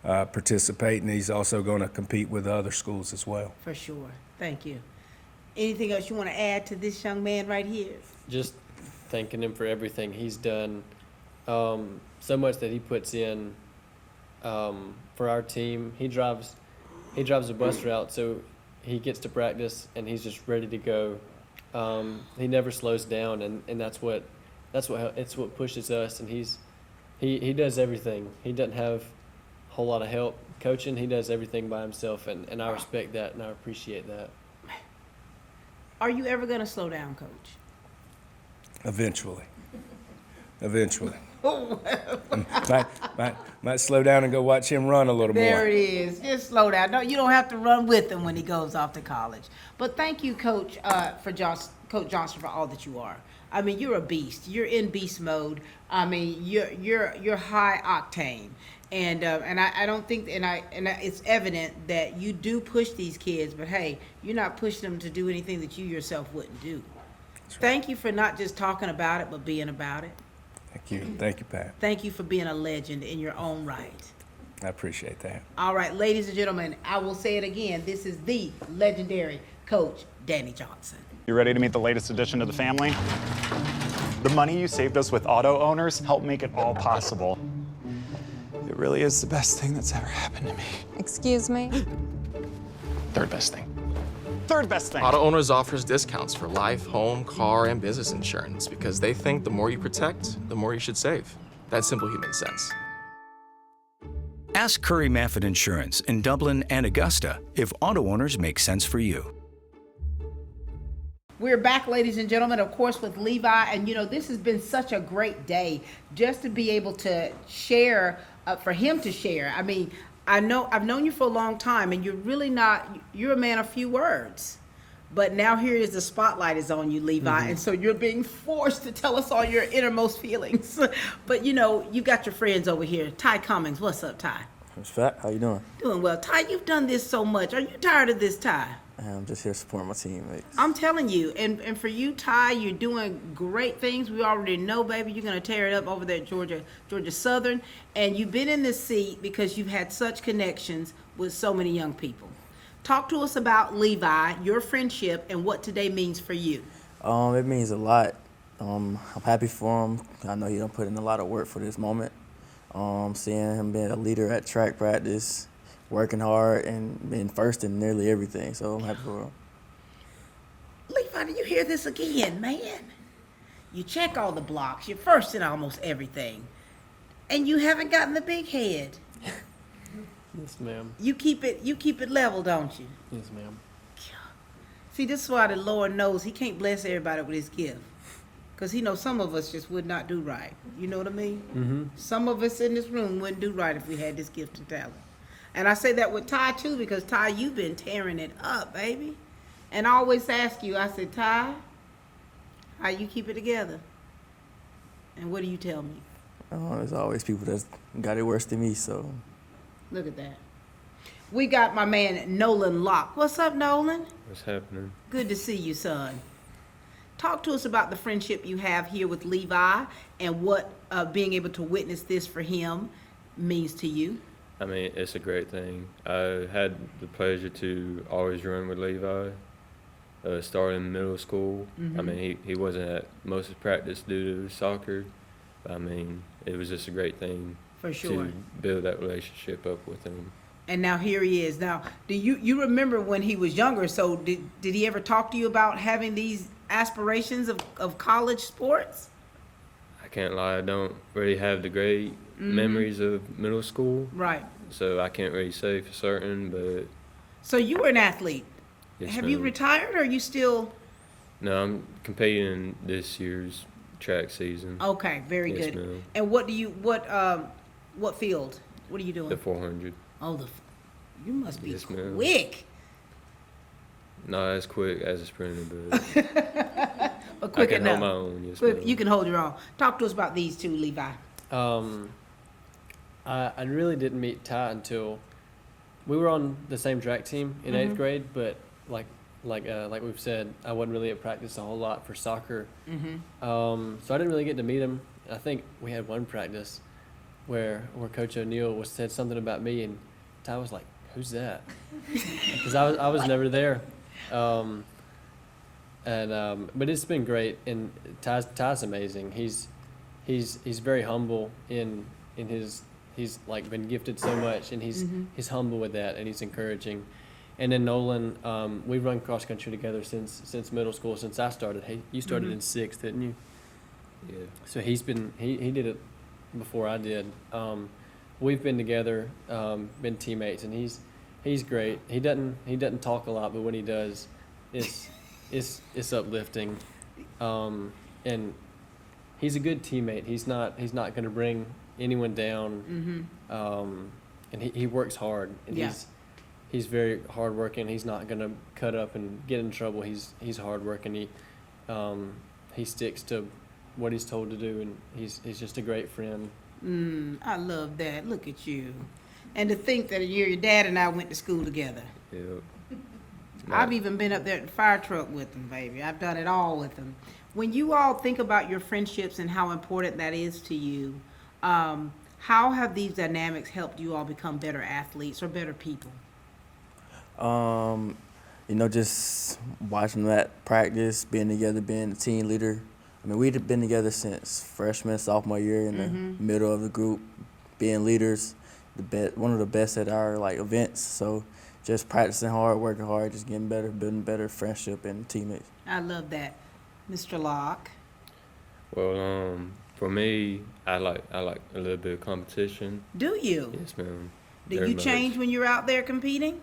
participate, and he's also going to compete with other schools as well. For sure. Thank you. Anything else you want to add to this young man right here? Just thanking him for everything he's done. So much that he puts in for our team. He drives a bus route, so he gets to practice and he's just ready to go. He never slows down, and that's what pushes us. And he does everything. He doesn't have a whole lot of help coaching. He does everything by himself, and I respect that and I appreciate that. Are you ever going to slow down, Coach? Eventually. Might slow down and go watch him run a little more. There it is. Just slow down. No, you don't have to run with him when he goes off to college. But thank you, Coach, Coach Johnson, for all that you are. I mean, you're a beast. You're in beast mode. I mean, you're high octane, and I don't think and it's evident that you do push these kids. But hey, you're not pushing them to do anything that you yourself wouldn't do. Thank you for not just talking about it, but being about it. Thank you, Pat. Thank you for being a legend in your own right. I appreciate that. All right, ladies and gentlemen, I will say it again. This is the legendary Coach Danny Johnson. You ready to meet the latest addition to the family? The money you saved us with auto owners helped make it all possible. It really is the best thing that's ever happened to me. Excuse me? Third best thing. Third best thing. Auto Owners offers discounts for life, home, car, and business insurance because they think the more you protect, the more you should save. That's simple human sense. Ask Curry Maffett Insurance in Dublin and Augusta if auto owners make sense for you. We're back, ladies and gentlemen, of course, with Levi. And, you know, this has been such a great day just to be able to share, for him to share. I mean, I've known you for a long time, and you're a man of few words. But now here is the spotlight is on you, Levi, and so you're being forced to tell us all your innermost feelings. But, you know, you got your friends over here. Ty Cummings, what's up, Ty? What's fat? How you doing? Doing well. Ty, you've done this so much. Are you tired of this, Ty? I'm just here supporting my teammates. I'm telling you, and for you, Ty, you're doing great things. We already know, baby, you're going to tear it up over there at Georgia Southern. And you've been in this seat because you've had such connections with so many young people. Talk to us about Levi, your friendship, and what today means for you. It means a lot. I'm happy for him. I know he done put in a lot of work for this moment. Seeing him being a leader at track practice, working hard, and being first in nearly everything. So I'm happy for him. Levi, did you hear this again, man? You check all the blocks. You're first in almost everything. And you haven't gotten the big head. Yes, ma'am. You keep it level, don't you? Yes, ma'am. See, this is why the Lord knows he can't bless everybody with his gift. Because he knows some of us just would not do right. You know what I mean? Mm-hmm. Some of us in this room wouldn't do right if we had this gift and talent. And I say that with Ty, too, because, Ty, you've been tearing it up, baby. And I always ask you, I said, Ty, how you keep it together? And what do you tell me? There's always people that's got it worse than me, so. Look at that. We got my man, Nolan Locke. What's up, Nolan? What's happening? Good to see you, son. Talk to us about the friendship you have here with Levi and what being able to witness this for him means to you. I mean, it's a great thing. I had the pleasure to always run with Levi, starting in middle school. Mm-hmm. I mean, he wasn't at most of practice due to soccer. I mean, it was just a great thing for sure to build that relationship up with him. And now here he is. Now, do you remember when he was younger? So did he ever talk to you about having these aspirations of college sports? I can't lie, I don't really have the great memories of middle school. Right. So I can't really say for certain, but. So you were an athlete. Yes, have ma'am. you retired or are you still? No, I'm competing in this year's track season. Okay, very yes, good. Ma'am. And what field? What are you doing? The 400. Oh, you must be yes, ma'am. quick. Not as quick as a sprinter, but, but quick I can enough. hold my own. Yes, quick, ma'am. you can hold your own. Talk to us about these two, Levi. I really didn't meet Ty until we were on the same track team in 8th grade, but like we've said, I wasn't really at practice a whole lot for soccer. So I didn't really get to meet him. I think we had one practice where Coach O'Neill said something about me, and Ty was like, "Who's that?" Because I was never there. But it's been great, and Ty's amazing. He's very humble in his. He's like been gifted so much, and he's humble with that, and he's encouraging. And then Nolan, we've run cross country together since middle school, since I started. Hey, you started in 6th, didn't you? Yeah. So he did it before I did. We've been together, been teammates, and he's great. He doesn't talk a lot, but when he does, it's uplifting. And he's a good teammate. He's not going to bring anyone down. And he works hard, and he's very hardworking. He's not going to cut up and get in trouble. He's hardworking. He sticks to what he's told to do, and he's just a great friend. I love that. Look at you. And to think that your dad and I went to school together. Yep. I've even been up there at the fire truck with him, baby. I've done it all with him. When you all think about your friendships and how important that is to you, how have these dynamics helped you all become better athletes or better people? Just watching that practice, being together, being a team leader. I mean, we'd been together since freshman, sophomore year in the middle of the group, being leaders, one of the best at our events. So just practicing hard, working hard, just getting better, building better friendship and teammates. I love that. Mr. Locke? Well, for me, I like a little bit of competition. Do you? Yes, ma'am. Did you change when you're out there competing?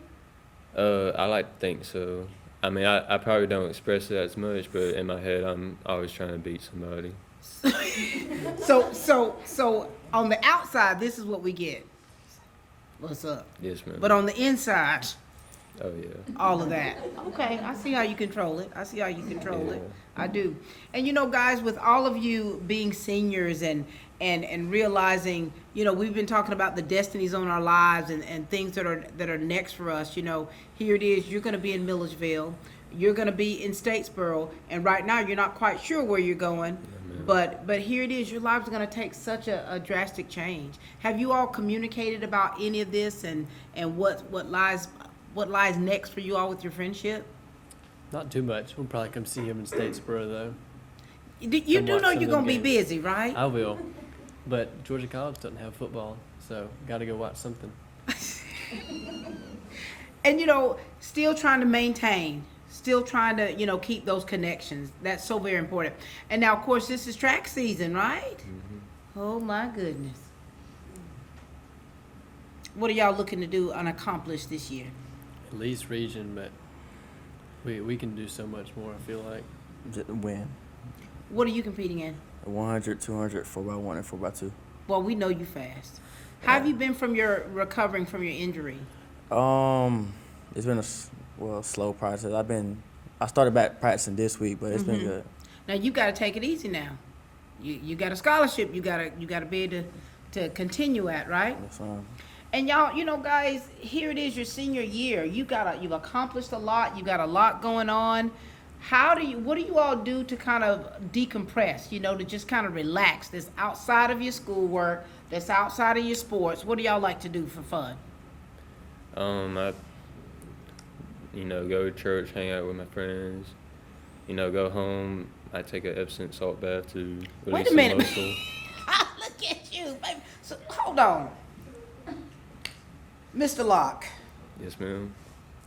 I like to think so. I mean, I probably don't express it as much, but in my head, I'm always trying to beat somebody. So on the outside, this is what we get. What's up? Yes, ma'am. But on the inside, oh yeah, all of that. Okay, I see how you control it. I do. And guys, with all of you being seniors and realizing, we've been talking about the destinies on our lives and things that are next for us. Here it is. You're going to be in Milledgeville. You're going to be in Statesboro, and right now you're not quite sure where you're going. But here it is. Your lives are going to take such a drastic change. Have you all communicated about any of this and what lies next for you all with your friendship? Not too much. We'll probably come see him in Statesboro, though. You do know you're going to be busy, right? I will. But Georgia College doesn't have football, so got to go watch something. And, still trying to maintain, still trying to, keep those connections. That's so very important. And now, of course, this is track season, right? Mm-hmm. Oh, my goodness. What are y'all looking to do and accomplish this year? At least region, but we can do so much more, I feel like. Win. What are you competing in? 100, 200, 4x1, and 4x2. Well, we know you fast. How have you been from recovering from your injury? It's been a slow process. I started back practicing this week, but it's been good. Now you got to take it easy now. You got a scholarship. You got to be able to continue at, right? That's fine. And y'all, guys, here it is, your senior year. You've accomplished a lot. You got a lot going on. What do you all do to kind of decompress, to just kind of relax? That's outside of your schoolwork, that's outside of your sports. What do y'all like to do for fun? I go to church, hang out with my friends. Go home. I take an Epsom salt bath to release some muscle. Look at you, baby. So hold on, Mr. Locke. Yes, ma'am.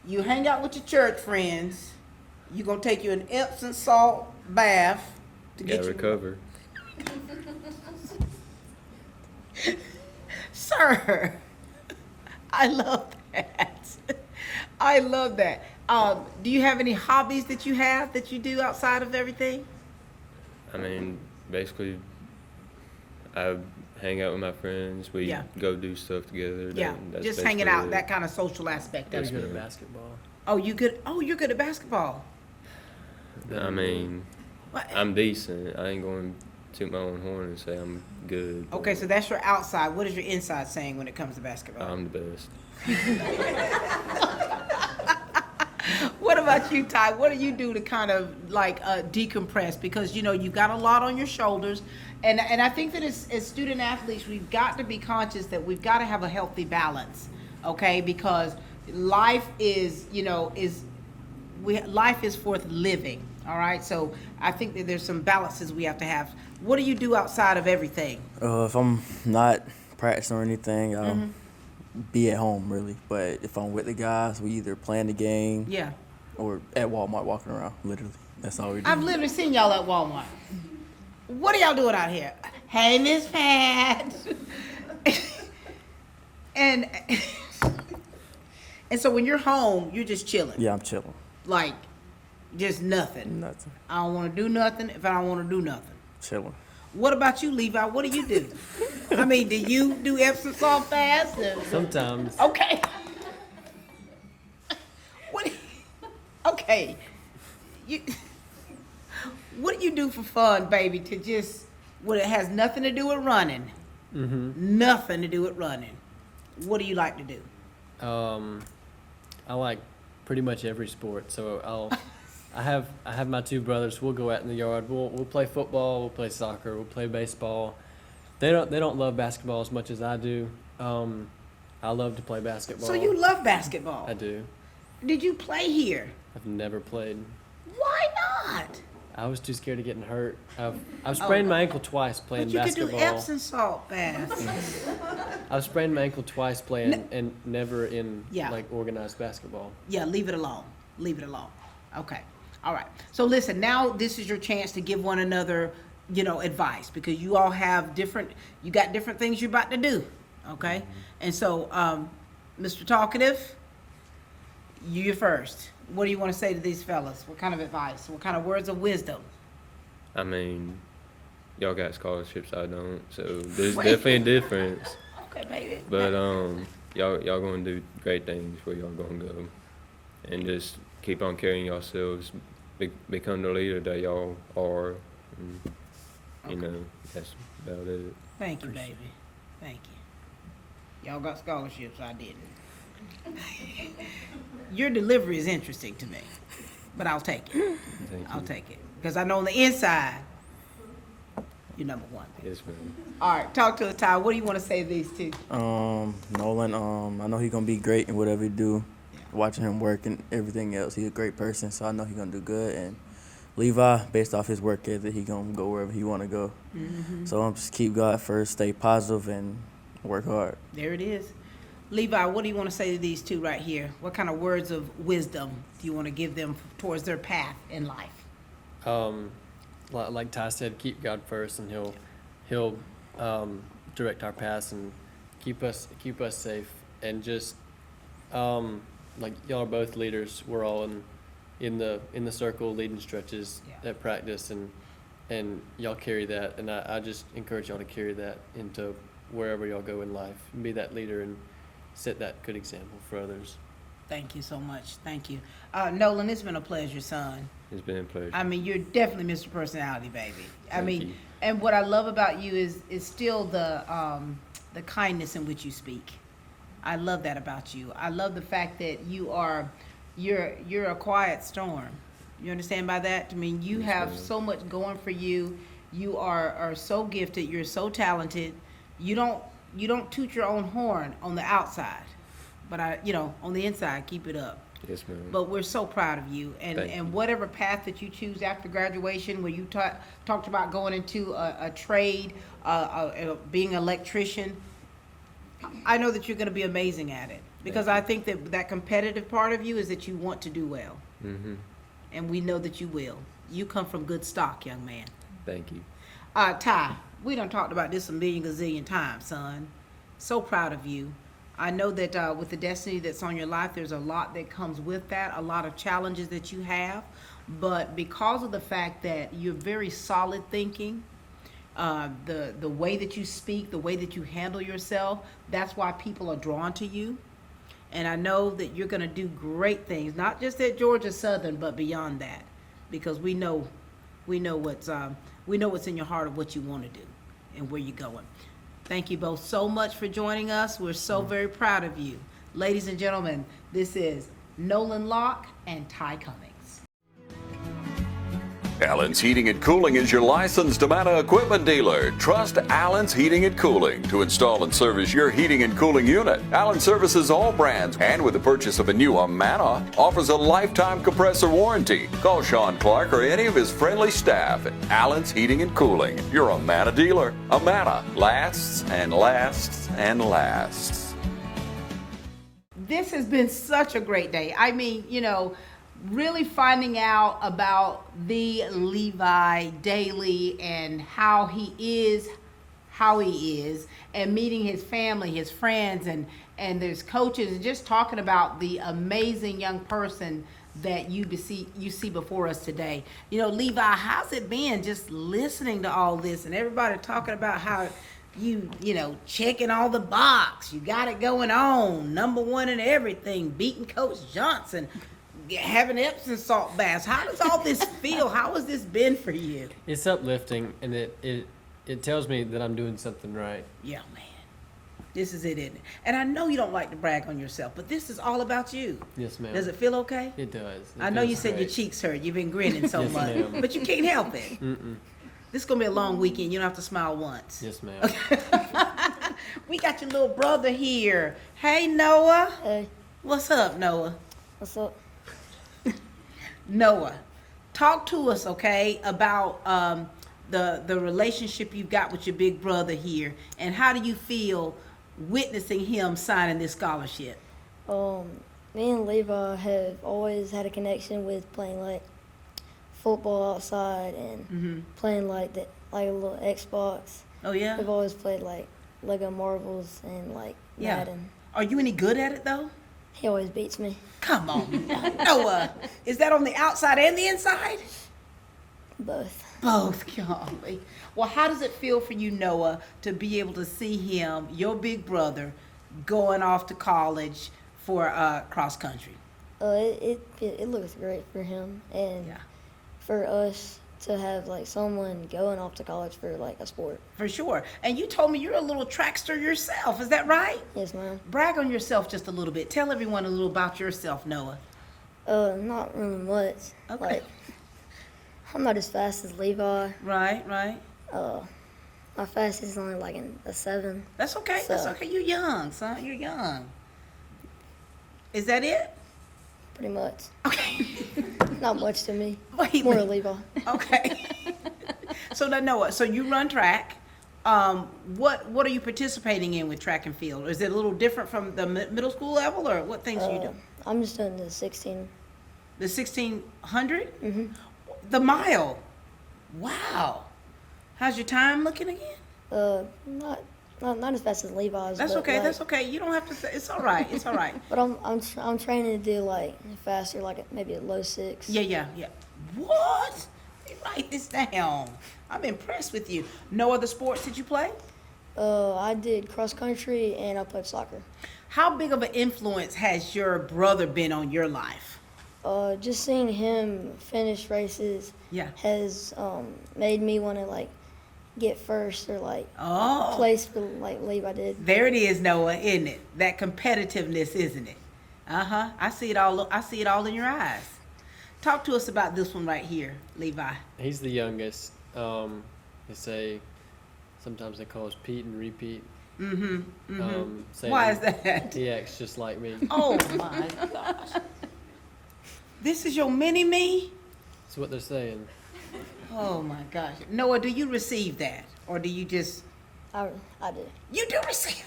You hang out with your church friends. You're going to take you an Epsom salt bath to get you... recover. Sir, I love that. I love that. Do you have any hobbies that you do outside of everything? I mean, basically, I hang out with my friends. We go do stuff together. Yeah, just hanging out, that kind of social aspect of it. You're good at basketball. Oh, you're good at basketball. I mean, I'm decent. I ain't going to toot my own horn and say I'm good. Okay, so that's your outside. What is your inside saying when it comes to basketball? I'm the best. What about you, Ty? What do you do to kind of decompress? Because, you've got a lot on your shoulders. And I think that as student athletes, we've got to be conscious that we've got to have a healthy balance, okay? Because life is worth living, all right? So I think that there's some balances we have to have. What do you do outside of everything? If I'm not practicing or anything, be at home really. But if I'm with the guys, we either playing the game, Yeah. or at Walmart walking around. Literally, that's all we do. I've literally seen y'all at Walmart. What are y'all doing out here? Hey, Miss Pat. and so when you're home, you're just chilling. Yeah, I'm chilling. Like, just nothing. Nothing. I don't want to do nothing if I don't want to do nothing. Chilling. What about you, Levi? What do you do? I mean, do you do Epsom salt fast? Sometimes. Okay. Okay. What do you do for fun, baby, to just, when it has nothing to do with running? Mm-hmm. Nothing to do with running. What do you like to do? I like pretty much every sport. So I have my two brothers. We'll go out in the yard. We'll play football. We'll play soccer. We'll play baseball. They don't love basketball as much as I do. I love to play basketball. So you love basketball? I do. Did you play here? I've never played. Why not? I was too scared of getting hurt. I've sprained my ankle twice playing basketball. But you could do Epsom salt baths. I've sprained my ankle twice playing and never in Yeah. like organized basketball. Yeah, leave it alone. Leave it alone. Okay. All right. So listen, now this is your chance to give one another, advice, because you all have you got different things you're about to do. Okay. And so, Mr. Talkative, you're first. What do you want to say to these fellas? What kind of advice? What kind of words of wisdom? I mean, y'all got scholarships, I don't, so there's definitely a difference. Okay, baby. But y'all gonna do great things where y'all gonna go, and just keep on carrying yourselves, become the leader that y'all are. And, that's about it. Thank you, baby. Thank you. Y'all got scholarships, I didn't. Your delivery is interesting to me, but I'll take it. I'll take it. Because I know on the inside, you're number one. Yes, ma'am. All right, talk to us, Ty. What do you want to say to these two? Nolan, I know he's going to be great in whatever he do. Watching him work and everything else, he's a great person, so I know he's going to do good. And Levi, based off his work ethic, he's going to go wherever he want to go. Mm-hmm. So I'm just keep God first, stay positive, and work hard. There it is. Levi, what do you want to say to these two right here? What kind of words of wisdom do you want to give them towards their path in life? Like Ty said, keep God first, and He'll direct our paths and keep us safe. And just like y'all are both leaders. We're all in the circle leading stretches at practice, and y'all carry that. And I just encourage y'all to carry that into wherever y'all go in life. Be that leader and set that good example for others. Thank you so much. Thank you. Nolan, it's been a pleasure, son. It's been a pleasure. I mean, you're definitely Mr. Personality, baby. Thank you. And what I love about you is still the kindness in which you speak. I love that about you. I love the fact that you're a quiet storm. You understand by that? I mean, you have so much going for you. You are so gifted. You're so talented. You don't toot your own horn on the outside, but on the inside, keep it up. Yes, ma'am. But we're so proud of you, Thank you. and whatever path that you choose after graduation, where you talked about going into a trade, being an electrician, I know that you're going to be amazing at it, because I think that competitive part of you is that you want to do well, and we know that you will. You come from good stock, young man. Thank you. Ty, we done talked about this a million gazillion times, son. So proud of you. I know that with the destiny that's on your life, there's a lot that comes with that, a lot of challenges that you have. But because of the fact that you're very solid thinking, the way that you speak, the way that you handle yourself, that's why people are drawn to you. And I know that you're going to do great things, not just at Georgia Southern, but beyond that, because we know what's in your heart of what you want to do and where you're going. Thank you both so much for joining us. We're so very proud of you. Ladies and gentlemen, this is Nolan Locke and Ty Cummings. Allen's Heating and Cooling is your licensed Amana equipment dealer. Trust Allen's Heating and Cooling to install and service your heating and cooling unit. Allen services all brands, and with the purchase of a new Amana, offers a lifetime compressor warranty. Call Sean Clark or any of his friendly staff at Allen's Heating and Cooling, your Amana dealer. Amana lasts and lasts and lasts. this has been such a great day. I mean, you know, really finding out about the Levi Dailey and how he is, and meeting his family, his friends, and there's coaches, and just talking about the amazing young person that you see before us today. You know, Levi, how's it been just listening to all this and everybody talking about how you know, checking all the box, you got it going on, number one in everything, beating Coach Johnson, having Epsom salt baths. How does all this feel? How has this been for you? It's uplifting, and it tells me that I'm doing something right. Yeah, man. This is it, isn't it? And I know you don't like to brag on yourself, but this is all about you. Yes, ma'am. Does it feel okay? It does. I know you said your cheeks hurt. You've been grinning so Yes, much, ma'am. but you can't help it. Mm-mm. This is going to be a long weekend. You don't have to smile once. Yes, ma'am. We got your little brother here. Hey, Noah. Hey. What's up, Noah? What's up? Noah, talk to us, okay, about the relationship you've got with your big brother here, and how do you feel witnessing him signing this scholarship? Me and Levi have always had a connection with playing like football outside and playing like a little Xbox. Oh yeah. We've always played like Lego Marbles and like Madden. Are you any good at it though? He always beats me. Come on, Noah. Is that on the outside and the inside? Both. Both, golly. Well, how does it feel for you, Noah, to be able to see him, your big brother, going off to college for cross country? It looks great for him and for us to have like someone going off to college for like a sport. For sure. And you told me you're a little trackster yourself. Is that right? Yes, ma'am. Brag on yourself just a little bit. Tell everyone a little about yourself, Noah. Not really much. Okay. Like, I'm not as fast as Levi. Right. My fastest is only like in a 7. That's okay. So, That's okay. You're young, son. You're young. Is that it? Pretty much. Okay. Not much to me. More Levi. Okay. So now, Noah, so you run track. What are you participating in with track and field? Is it a little different from the middle school level, or what things are you doing? I'm just doing the 16. The 1600? Mm-hmm. The mile. Wow. How's your time looking again? Not as fast as Levi's. That's but okay. like, that's okay. You don't have to say. It's all right. It's all right. But I'm training to do like faster, like maybe a low 6. Yeah. What? Write this down. I'm impressed with you. No other sports did you play? I did cross country and I played soccer. How big of an influence has your brother been on your life? Just seeing him finish races has made me want to like get first or like place for like Levi did. There it is, Noah, isn't it? That competitiveness, isn't it? I see it all. I see it all in your eyes. Talk to us about this one right here, Levi. He's the youngest. They say sometimes they call us Pete and repeat. Why is that? He acts just like me. Oh my gosh. This is your mini-me? That's what they're saying. Oh my gosh. Noah, do you receive that? Or do you just... I do. You do receive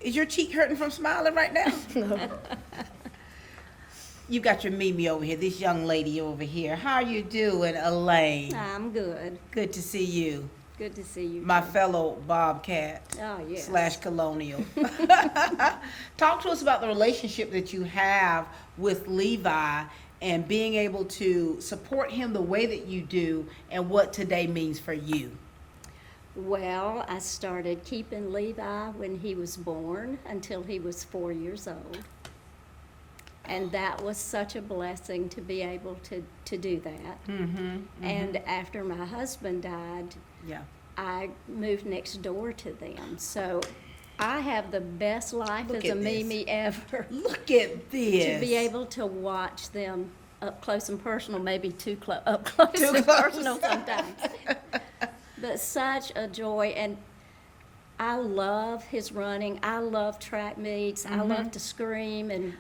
it? Is your cheek hurting from smiling right now? No. You got your Mimi over here, this young lady over here. How are you doing, Elaine? I'm good. Good to see you. Good to see you. My too. fellow Bobcat Oh, yes. / Colonial. Talk to us about the relationship that you have with Levi and being able to support him the way that you do and what today means for you. Well, I started keeping Levi when he was born until he was 4 years old. And that was such a blessing to be able to do that. And after my husband died, I moved next door to them. So I have the best life as a Mimi ever. Look at this. To be able to watch them up close and personal, maybe up close and personal sometimes. But such a joy. And I love his running. I love track meets. I love to scream and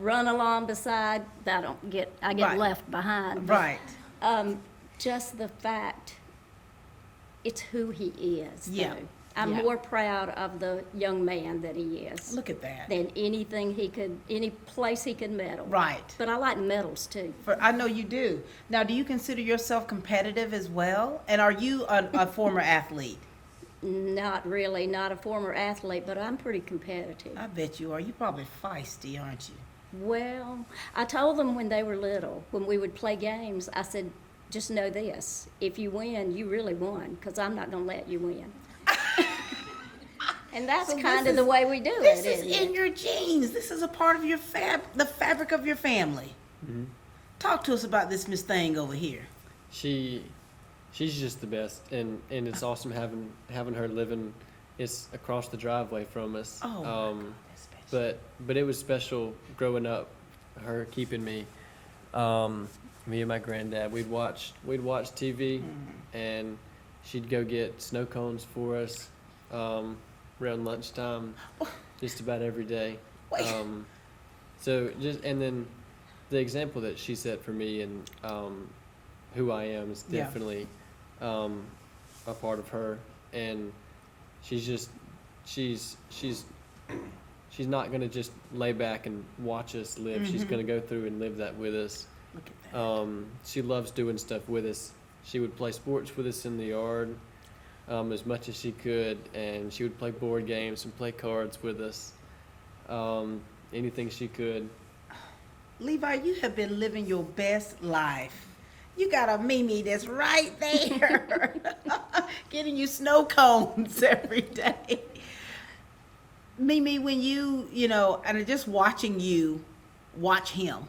run along beside. I get left behind. Right. Just the fact, it's who he is. Yeah. Though. I'm Yeah. more proud of the young man that he is. Look at that. Than anything any place he could medal. Right. But I like medals too. I know you do. Now, do you consider yourself competitive as well? And are you a former athlete? Not really, not a former athlete, but I'm pretty competitive. I bet you are. You're probably feisty, aren't you? Well, I told them when they were little, when we would play games, I said, just know this, if you win, you really won, because I'm not going to let you win. And that's So kind this of the is- way we do it, This is isn't in it? your genes. This is a part of your the fabric of your family. Mm-hmm. Talk to us about this Miss Thing over here. She's just the best, and it's awesome having her living. It's across the driveway from us. Oh, my God, but it was special growing up. Her keeping me, me and my granddad. We'd watch TV, and she'd go get snow cones for us around lunchtime, just about every day. So just and then the example that she set for me and who I am is Yeah. definitely a part of her, and she's not gonna just lay back and watch us live. She's Mhm. gonna go through and live that with us. Look at that. She loves doing stuff with us. She would play sports with us in the yard as much as she could, and she would play board games and play cards with us. Anything she could. Levi, you have been living your best life. You got a Mimi that's right there, getting you snow cones every day. Mimi, when you know, and just watching you watch him,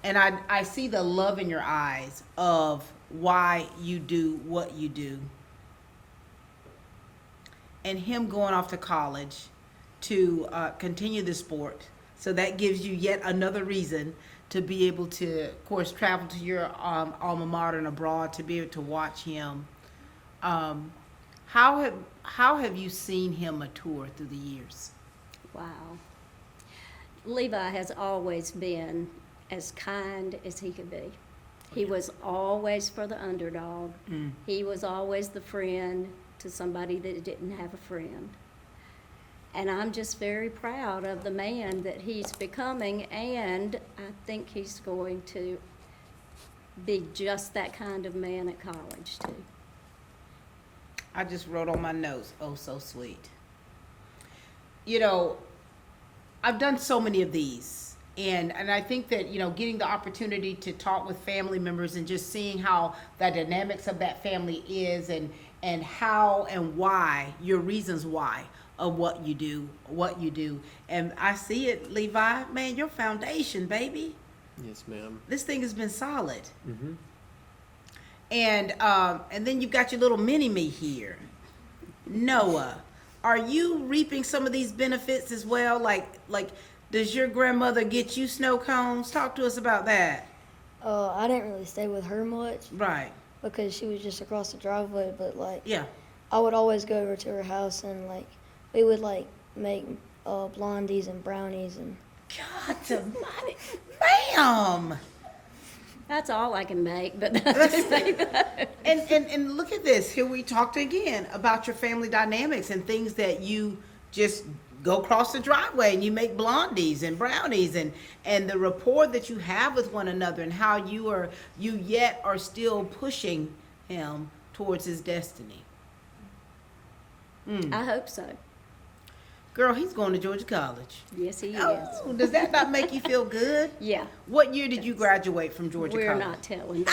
and I see the love in your eyes of why you do what you do, and him going off to college to continue the sport. So that gives you yet another reason to be able to, of course, travel to your alma mater and abroad to be able to watch him. How have you seen him mature through the years? Wow. Levi has always been as kind as he could be. He was always for the underdog. He was always the friend to somebody that didn't have a friend. And I'm just very proud of the man that he's becoming, and I think he's going to be just that kind of man at college, too. I just wrote on my notes, oh, so sweet. You know, I've done so many of these, and I think that, you know, getting the opportunity to talk with family members and just seeing how the dynamics of that family is and how and why, your reasons why of what you do. And I see it, Levi, man, your foundation, baby. Yes, ma'am. This thing has been solid. Mm-hmm. And then you've got your little mini-me here. Noah, are you reaping some of these benefits as well? Like, does your grandmother get you snow cones? Talk to us about that. I didn't really stay with her much. Right. Because she was just across the driveway, but like, yeah, I would always go over to her house and like, we would like make blondies and brownies and. God almighty, ma'am. That's all I can make, but that's and look at this. Here we talked again about your family dynamics and things that you just go across the driveway and you make blondies and brownies and the rapport that you have with one another and how you yet are still pushing him towards his destiny. I hope so. Girl, he's going to Georgia College. Yes, he is. Oh, does that not make you feel good? Yeah. What year did you graduate from Georgia We're College? not telling.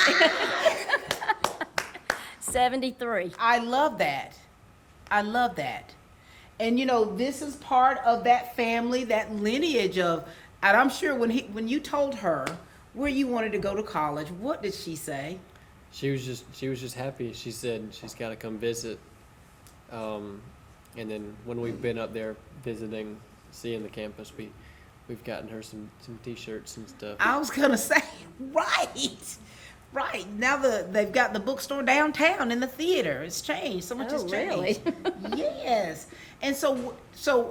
73. I love that. I love that. And you know, this is part of that family, that lineage of, and I'm sure when you told her where you wanted to go to college, what did she say? She was just happy. She said she's got to come visit. And then when we've been up there visiting, seeing the campus, we've gotten her some T-shirts and stuff. I was gonna say, right. Now they've got the bookstore downtown in the theater. It's changed. So much has changed. Really? Yes. And so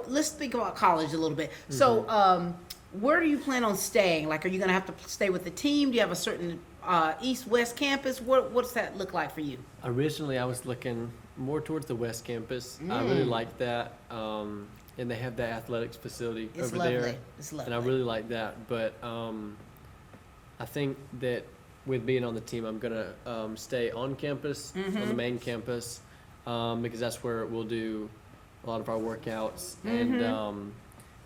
let's think about college a little bit. So where do you plan on staying? Like, are you gonna have to stay with the team? Do you have a certain east-west campus? What's that look like for you? Originally, I was looking more towards the West Campus. I really like that. And they have the athletics facility It's over lovely. there. It's lovely. And I really like that. But I think that with being on the team, I'm going to stay on campus, on the main campus, because that's where we'll do a lot of our workouts. And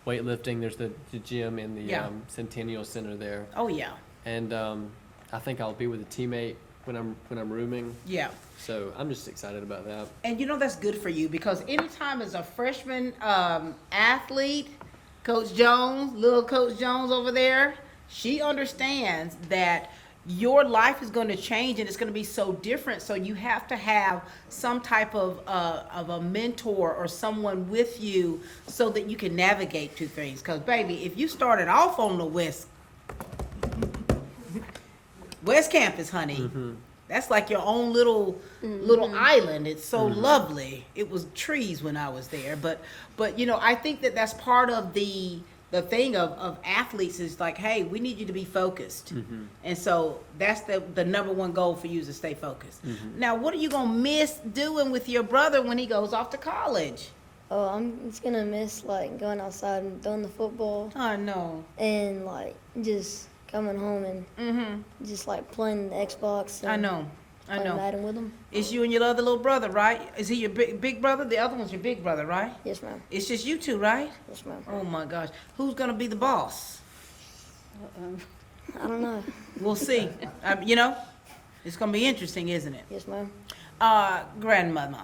weightlifting, there's the gym in the Centennial Center there. Oh, yeah. And I think I'll be with a teammate when I'm rooming. Yeah. So I'm just excited about that. And you know that's good for you because anytime as a freshman athlete, Coach Jones, little Coach Jones over there, she understands that your life is going to change and it's going to be so different. So you have to have some type of a mentor or someone with you so that you can navigate through things. Because baby, if you started off on the West Campus, honey. That's like your own little island. It's so lovely. It was trees when I was there, but you know, I think that that's part of the thing of athletes is like, hey, we need you to be focused, and so that's the number one goal for you is to stay focused. Now, what are you gonna miss doing with your brother when he goes off to college? Oh, I'm just gonna miss like going outside and throwing the football. Oh no. And like just coming home and just like playing the Xbox. And I know. playing Madden with him. It's you and your other little brother, right? Is he your big brother? The other one's your big brother, right? Yes, ma'am. It's just you two, right? Yes, ma'am. Oh my gosh. Who's gonna be the boss? I don't know. We'll see. You know, it's gonna be interesting, isn't it? Yes, ma'am. Grandmother,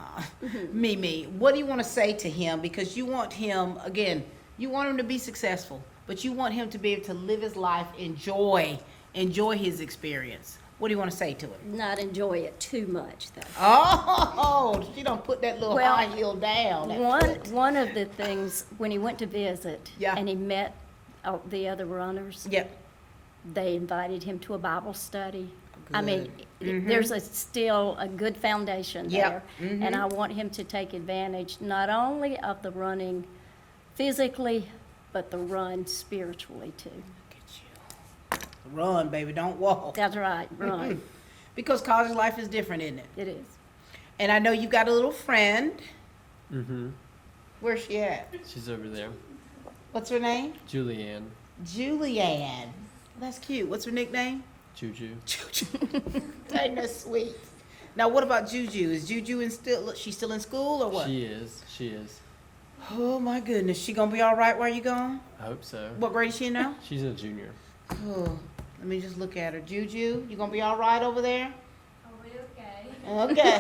Mimi, what do you want to say to him? Because you want him, again, you want him to be successful, but you want him to be able to live his life, enjoy his experience. What do you want to say to him? Not enjoy it too much, though. Oh, she don't put that little high heel down. One of the things, when he went to visit and he met the other runners, they invited him to a Bible study. I mean, there's still a good foundation there, and I want him to take advantage not only of the running physically, but the run spiritually too. Run, baby, don't walk. That's right, run. Because college life is different, isn't it? It is. And I know you got a little friend. Where's she at? She's over there. What's her name? Julianne. Julianne. That's cute. What's her nickname? Juju. Juju. Dang, that's sweet. Now, what about Juju? Is Juju she's still in school or what? She is. Oh my goodness. She gonna be all right while you gone? I hope so. What grade is she in now? She's a junior. Oh, let me just look at her. Juju, you gonna be all right over there? I'll be okay. Okay.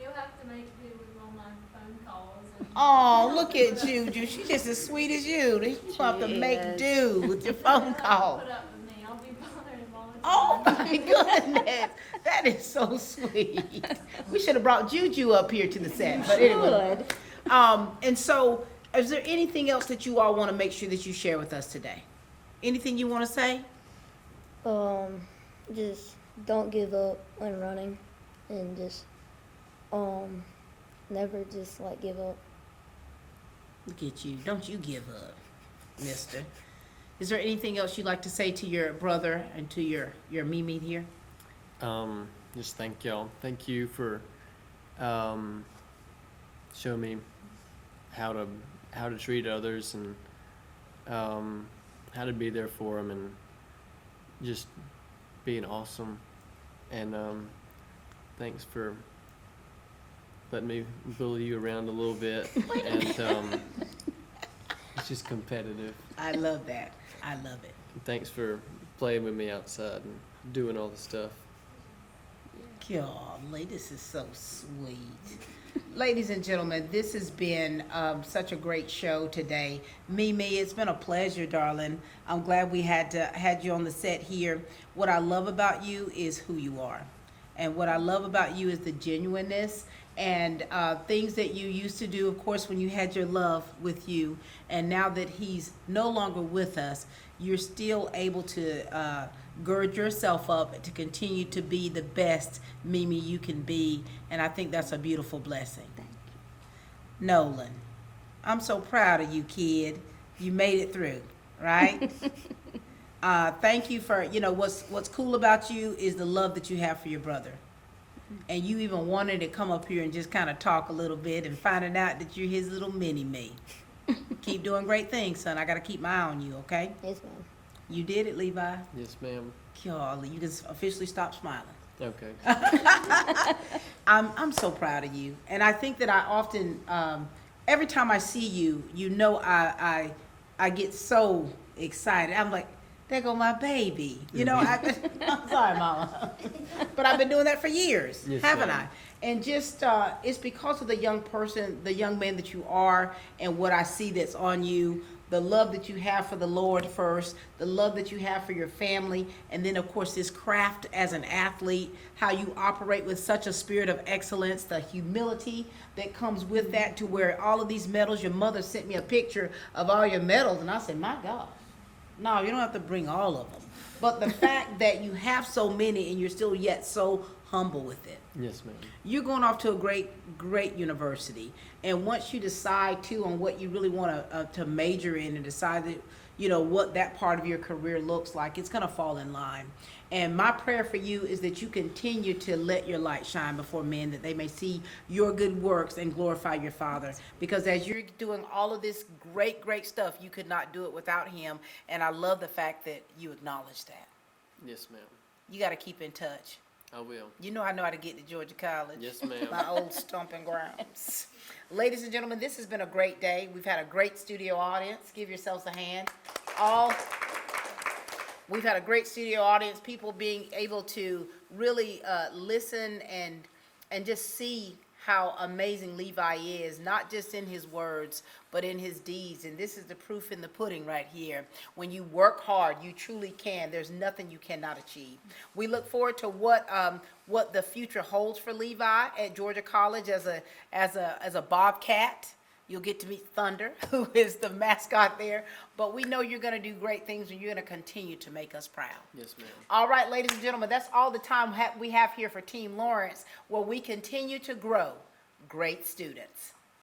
You'll have to make do with all my phone calls. Oh, look at Juju. She's just as sweet as you. You have to make do with your phone calls. Put up with me. I'll be bothering him all the time. Oh my goodness. That is so sweet. We should have brought Juju up here to the set. But anyway. And so, is there anything else that you all want to make sure that you share with us today? Anything you want to say? Just don't give up when running, and just never just like give up. Look at you. Don't you give up, mister. Is there anything else you'd like to say to your brother and to your Mimi here? Just thank y'all. Thank you for showing me how to treat others and how to be there for them and just being awesome. And thanks for letting me bully you around a little bit. And it's just competitive. I love that. I love it. And thanks for playing with me outside and doing all the stuff. Golly, this is so sweet. Ladies and gentlemen, this has been such a great show today. Mimi, it's been a pleasure, darling. I'm glad we had you on the set here. What I love about you is who you are. And what I love about you is the genuineness and things that you used to do, of course, when you had your love with you. And now that he's no longer with us, you're still able to gird yourself up to continue to be the best Mimi you can be. And I think that's a beautiful blessing. Thank you. Nolan, I'm so proud of you, kid. You made it through, right? Thank you for, what's cool about you is the love that you have for your brother. and you even wanted to come up here and just kind of talk a little bit and finding out that you're his little mini-me. Keep doing great things, son. I got to keep my eye on you, okay? Yes, ma'am. You did it, Levi. Yes, ma'am. Golly, you can officially stop smiling. Okay. I'm so proud of you, and I think that I often, every time I see you, I get so excited. I'm like, there go my baby. I'm sorry, Mama, but I've been doing that for years, Yes, haven't ma'am. I? And just it's because of the young man that you are, and what I see that's on you. The love that you have for the Lord first, the love that you have for your family, and then of course this craft as an athlete, how you operate with such a spirit of excellence, the humility that comes with that, to where all of these medals, your mother sent me a picture of all your medals, and I said, my God, no, you don't have to bring all of them. But the fact that you have so many and you're still yet so humble with it. Yes, ma'am. You're going off to a great university, and once you decide on what you really want to major in, and decide that what that part of your career looks like, it's going to fall in line. And my prayer for you is that you continue to let your light shine before men, that they may see your good works and glorify your Father. Because as you're doing all of this great stuff, you could not do it without him. And I love the fact that you acknowledge that. Yes, ma'am. You got to keep in touch. I will. You know I know how to get to Georgia College. Yes, ma'am. My old stomping grounds. Ladies and gentlemen, this has been a great day. We've had a great studio audience. Give yourselves a hand. We've had a great studio audience, people being able to really listen and just see how amazing Levi is, not just in his words, but in his deeds. And this is the proof in the pudding right here. When you work hard, you truly can. There's nothing you cannot achieve. We look forward to what the future holds for Levi at Georgia College as a Bobcat. You'll get to meet Thunder, who is the mascot there. But we know you're going to do great things, and you're going to continue to make us proud. Yes, ma'am. All right, ladies and gentlemen, that's all the time we have here for Team Lawrence, where we continue to grow great students.